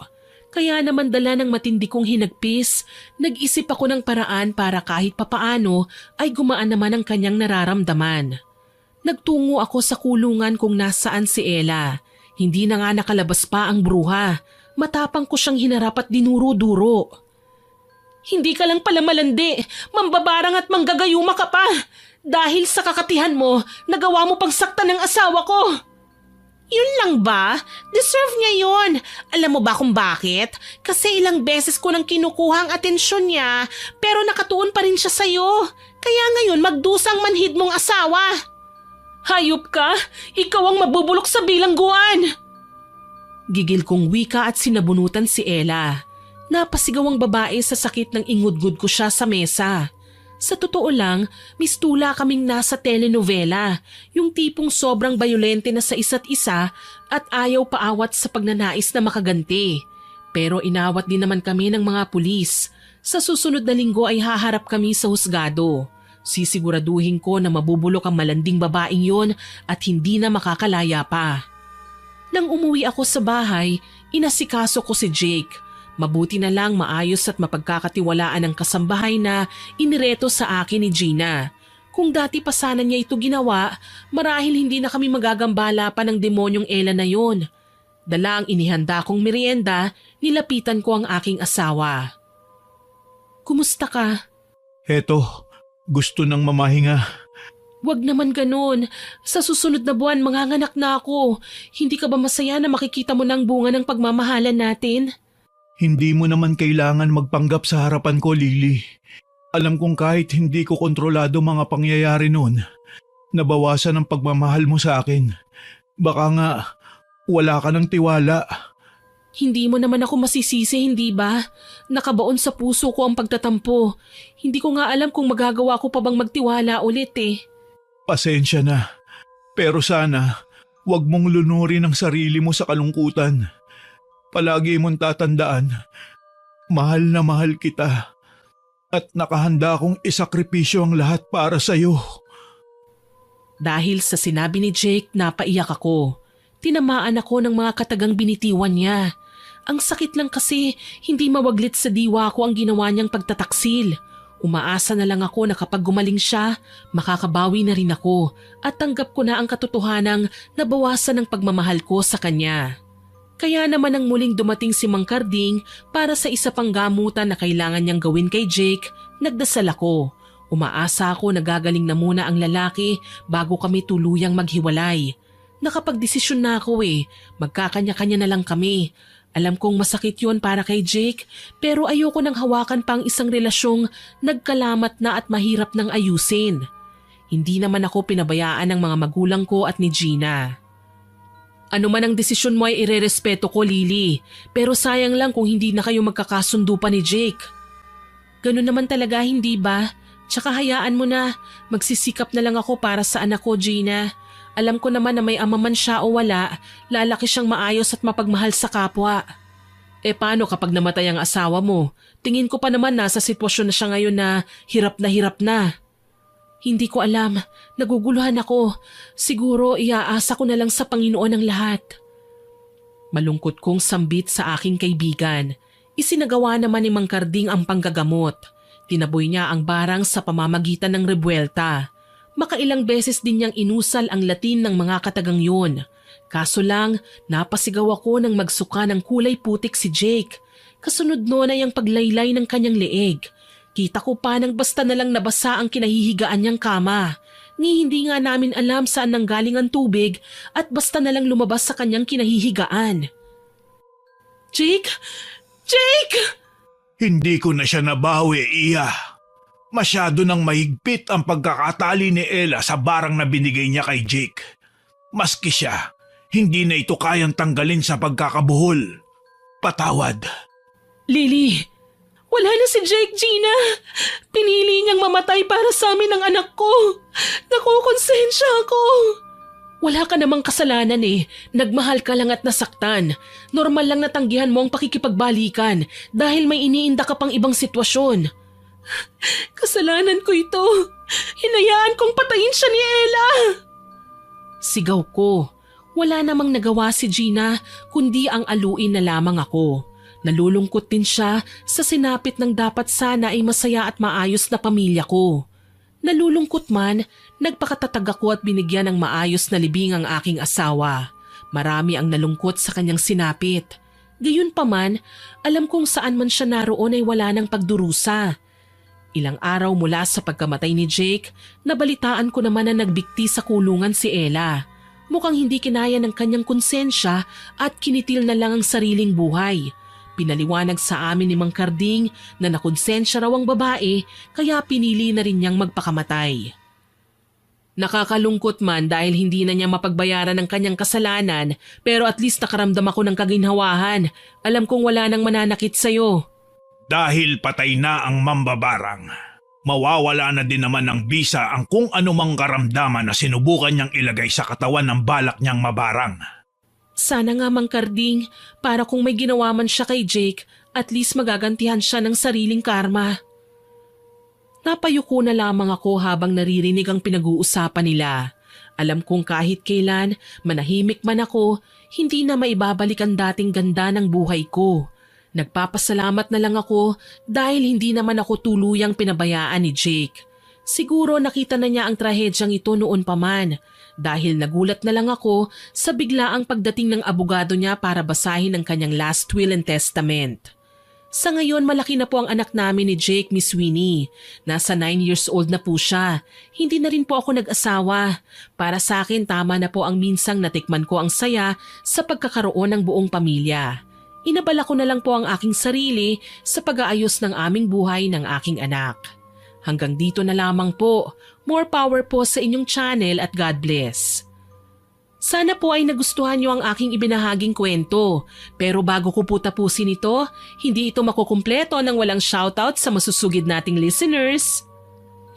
Speaker 1: Kaya naman dala ng matindi kong hinagpis, nag-isip ako ng paraan para kahit papaano ay gumaan naman ang kanyang nararamdaman. Nagtungo ako sa kulungan kung nasaan si Ella. Hindi na nga nakalabas pa ang bruha. Matapang ko siyang hinarap at dinuro-duro. Hindi ka lang pala malandi, mambabarang at manggagayuma ka pa. Dahil sa kakatihan mo, nagawa mo pang saktan ng asawa ko. Yun lang ba? Deserve niya yun. Alam mo ba kung bakit? Kasi ilang beses ko nang kinukuha ang atensyon niya, pero nakatuon pa rin siya sa'yo. Kaya ngayon magdusang manhid mong asawa. Hayop ka! Ikaw ang mabubulok sa bilangguan! Gigil kong wika at sinabunutan si Ella. Napasigaw ang babae sa sakit ng ingudgud ko siya sa mesa. Sa totoo lang, mistula kaming nasa telenovela, yung tipong sobrang bayolente na sa isa't isa at ayaw paawat sa pagnanais na makaganti. Pero inawat din naman kami ng mga pulis. Sa susunod na linggo ay haharap kami sa husgado. Sisiguraduhin ko na mabubulok ang malanding babaeng yon at hindi na makakalaya pa. Nang umuwi ako sa bahay, inasikaso ko si Jake. Mabuti na lang maayos at mapagkakatiwalaan ang kasambahay na inireto sa akin ni Gina. Kung dati pa sana niya ito ginawa, marahil hindi na kami magagambala pa ng demonyong Ella na yon. Dala ang inihanda kong merienda, nilapitan ko ang aking asawa. Kumusta ka?
Speaker 2: Heto, gusto nang mamahinga.
Speaker 1: Wag naman ganun. Sa susunod na buwan manganganak na ako. Hindi ka ba masaya na makikita mo ng bunga ng pagmamahalan natin?
Speaker 2: Hindi mo naman kailangan magpanggap sa harapan ko, Lily. Alam kong kahit hindi ko kontrolado mga pangyayari noon, nabawasan ang pagmamahal mo sa akin. Baka nga, wala ka ng tiwala.
Speaker 1: Hindi mo naman ako masisisi, hindi ba? Nakabaon sa puso ko ang pagtatampo. Hindi ko nga alam kung magagawa ko pa bang magtiwala ulit eh.
Speaker 2: Pasensya na. Pero sana, wag mong lunurin ang sarili mo sa kalungkutan. Palagi mong tatandaan, mahal na mahal kita at nakahanda akong isakripisyo ang lahat para sa'yo.
Speaker 1: Dahil sa sinabi ni Jake, napaiyak ako. Tinamaan ako ng mga katagang binitiwan niya. Ang sakit lang kasi hindi mawaglit sa diwa ko ang ginawa niyang pagtataksil. Umaasa na lang ako na kapag gumaling siya, makakabawi na rin ako at tanggap ko na ang katotohanang nabawasan ng pagmamahal ko sa kanya. Kaya naman nang muling dumating si Mang Karding para sa isa pang gamutan na kailangan niyang gawin kay Jake, nagdasal ako. Umaasa ako na gagaling na muna ang lalaki bago kami tuluyang maghiwalay. Nakapagdesisyon na ako magkakanya-kanya na lang kami. Alam kong masakit yon para kay Jake pero ayoko nang hawakan pang isang relasyong nagkalamat na at mahirap nang ayusin. Hindi naman ako pinabayaan ng mga magulang ko at ni Gina. Ano man ang desisyon mo ay irerespeto ko, Lily. Pero sayang lang kung hindi na kayo magkakasundo pa ni Jake. Ganun naman talaga, hindi ba? Tsaka hayaan mo na. Magsisikap na lang ako para sa anak ko, Gina. Alam ko naman na may ama man siya o wala, lalaki siyang maayos at mapagmahal sa kapwa. Paano kapag namatay ang asawa mo? Tingin ko pa naman nasa sitwasyon na siya ngayon na hirap na hirap na. Hindi ko alam. Naguguluhan ako. Siguro iaasa ko na lang sa Panginoon ang lahat. Malungkot kong sambit sa aking kaibigan. Isinagawa naman ni Mang Karding ang panggagamot. Tinaboy niya ang barang sa pamamagitan ng rebuelta. Makailang beses din niyang inusal ang Latin ng mga katagang yun. Kaso lang, napasigaw ako nang magsuka ng kulay putik si Jake. Kasunod noon ay ang paglaylay ng kanyang leeg. Kita ko pa nang basta na lang nabasa ang kinahihigaan niyang kama. Ni hindi nga namin alam saan nanggaling ang tubig at basta na lang lumabas sa kanyang kinahihigaan. Jake! Jake!
Speaker 2: Hindi ko na siya nabawi, Iya. Masyado nang mahigpit ang pagkakatali ni Ella sa barang na binigay niya kay Jake. Maski siya, hindi na ito kayang tanggalin sa pagkakabuhol. Patawad.
Speaker 1: Lily, wala na si Jake, Gina. Pinili niyang mamatay para sa amin ng anak ko. Nakukonsensya ako. Wala ka namang kasalanan eh. Nagmahal ka lang at nasaktan. Normal lang natanggihan mo ang pakikipagbalikan dahil may iniinda ka pang ibang sitwasyon. Kasalanan ko ito. Hinayaan kong patayin siya ni Ella. Sigaw ko. Wala namang nagawa si Gina kundi ang aluin na lamang ako. Nalulungkot din siya sa sinapit ng dapat sana ay masaya at maayos na pamilya ko. Nalulungkot man, nagpakatatag ako at binigyan ng maayos na libing ang aking asawa. Marami ang nalungkot sa kanyang sinapit. Gayunpaman, alam kong saan man siya naroon ay wala ng pagdurusa. Ilang araw mula sa pagkamatay ni Jake, nabalitaan ko naman na nagbikti sa kulungan si Ella. Mukhang hindi kinaya ng kanyang konsensya at kinitil na lang ang sariling buhay. Pinaliwanag sa amin ni Mang Karding na nakonsensya raw ang babae kaya pinili na rin niyang magpakamatay. Nakakalungkot man dahil hindi na niya mapagbayaran ng kanyang kasalanan pero at least nakaramdam ako ng kaginhawahan. Alam kong wala nang mananakit sa'yo.
Speaker 2: Dahil patay na ang mambabarang, mawawala na din naman ng bisa ang kung anumang karamdaman na sinubukan niyang ilagay sa katawan ng balak niyang mabarang.
Speaker 1: Sana nga Mang Karding, para kung may ginawa man siya kay Jake, at least magagantihan siya ng sariling karma. Napayuko na lamang ako habang naririnig ang pinag-uusapan nila. Alam kong kahit kailan, manahimik man ako, hindi na maibabalik ang dating ganda ng buhay ko. Nagpapasalamat na lang ako dahil hindi naman ako tuluyang pinabayaan ni Jake. Siguro nakita na niya ang trahedyang ito noon pa man dahil nagulat na lang ako sa biglaang pagdating ng abogado niya para basahin ang kanyang last will and testament. Sa ngayon malaki na po ang anak namin ni Jake, Miss Winnie. Nasa 9 years old na po siya. Hindi na rin po ako nag-asawa. Para sa akin tama na po ang minsang natikman ko ang saya sa pagkakaroon ng buong pamilya. Inabala ko na lang po ang aking sarili sa pag-aayos ng aming buhay ng aking anak. Hanggang dito na lamang po. More power po sa inyong channel at God bless. Sana po ay nagustuhan niyo ang aking ibinahaging kwento. Pero bago ko po tapusin ito, hindi ito makukumpleto nang walang shoutout sa masusugid nating listeners.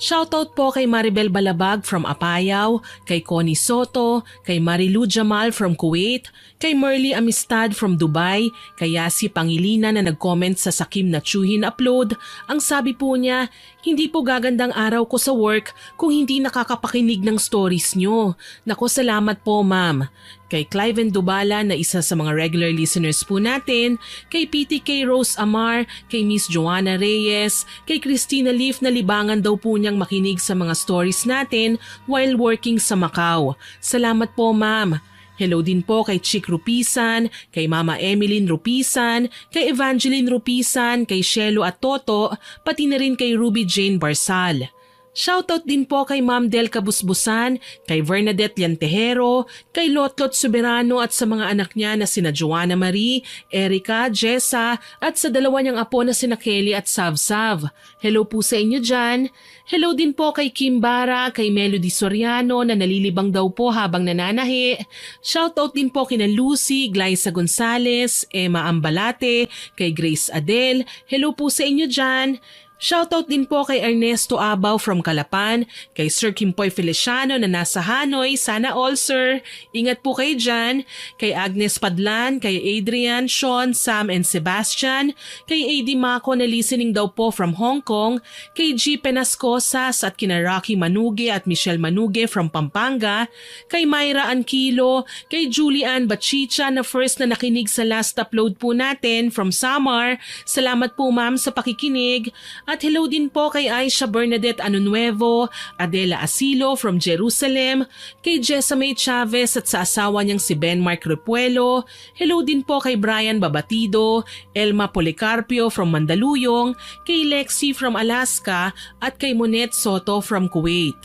Speaker 1: Shoutout po kay Maribel Balabag from Apayao, kay Connie Soto, kay Marilu Jamal from Kuwait, kay Merly Amistad from Dubai, kay Yasi Pangilina na nag-comment sa Sakim na Chuhin upload. Ang sabi po niya, hindi po gagandang araw ko sa work kung hindi nakakapakinig ng stories nyo. Nako, salamat po ma'am. Kay Cliven Dubala na isa sa mga regular listeners po natin, kay PTK Rose Amar, kay Miss Joanna Reyes, kay Christina Leaf na libangan daw po niyang makinig sa mga stories natin while working sa Macau. Salamat po ma'am. Hello din po kay Chick Rupisan, kay Mama Emeline Rupisan, kay Evangeline Rupisan, kay Shelo at Toto, pati na rin kay Ruby Jane Barsal. Shoutout din po kay Ma'am Del Kabusbusan, kay Bernadette Liantejero, kay Lotlot Soberano at sa mga anak niya na sina Joanna Marie, Erica, Jessa at sa dalawa niyang apo na sina Kelly at Savsav. Hello po sa inyo dyan. Hello din po kay Kim Bara, kay Melody Soriano na nalilibang daw po habang nananahi. Shoutout din po kina Lucy, Glyza Gonzalez, Emma Ambalate, kay Grace Adel. Hello po sa inyo dyan. Shoutout din po kay Ernesto Abaw from Calapan, kay Sir Kimpoy Feliciano na nasa Hanoi, sana all sir. Ingat po kayo dyan. Kay Agnes Padlan, kay Adrian, Sean, Sam and Sebastian, kay AD Mako na listening daw po from Hong Kong, kay G. Penascosas at kina Rocky Manuge at Michelle Manuge from Pampanga, kay Myra Anquilo, kay Julian Bachicha na first na nakinig sa last upload po natin from Samar. Salamat po ma'am sa pakikinig. At hello din po kay Aisha Bernadette Anunuevo, Adela Asilo from Jerusalem, kay Jessamay Chavez at sa asawa niyang si Ben Mark Repuelo. Hello din po kay Brian Babatido, Elma Policarpio from Mandaluyong, kay Lexi from Alaska at kay Monet Soto from Kuwait.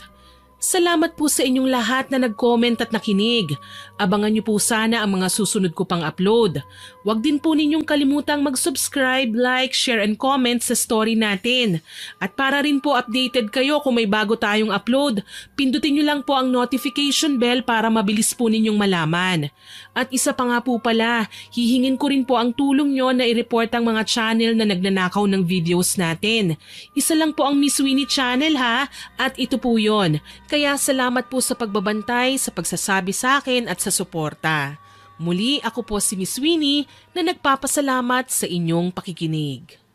Speaker 1: Salamat po sa inyong lahat na nag-comment at nakinig. Abangan niyo po sana ang mga susunod ko pang upload. Huwag din po ninyong kalimutang mag-subscribe, like, share and comment sa story natin. At para rin po updated kayo kung may bago tayong upload, pindutin niyo lang po ang notification bell para mabilis po ninyong malaman. At isa pa nga po pala, hihingin ko rin po ang tulong nyo na i-report ang mga channel na nagnanakaw ng videos natin. Isa lang po ang Miss Winnie channel ha, at ito po yon. Kaya salamat po sa pagbabantay, sa pagsasabi sa akin at sa suporta. Muli ako po si Miss Winnie na nagpapasalamat sa inyong pakikinig.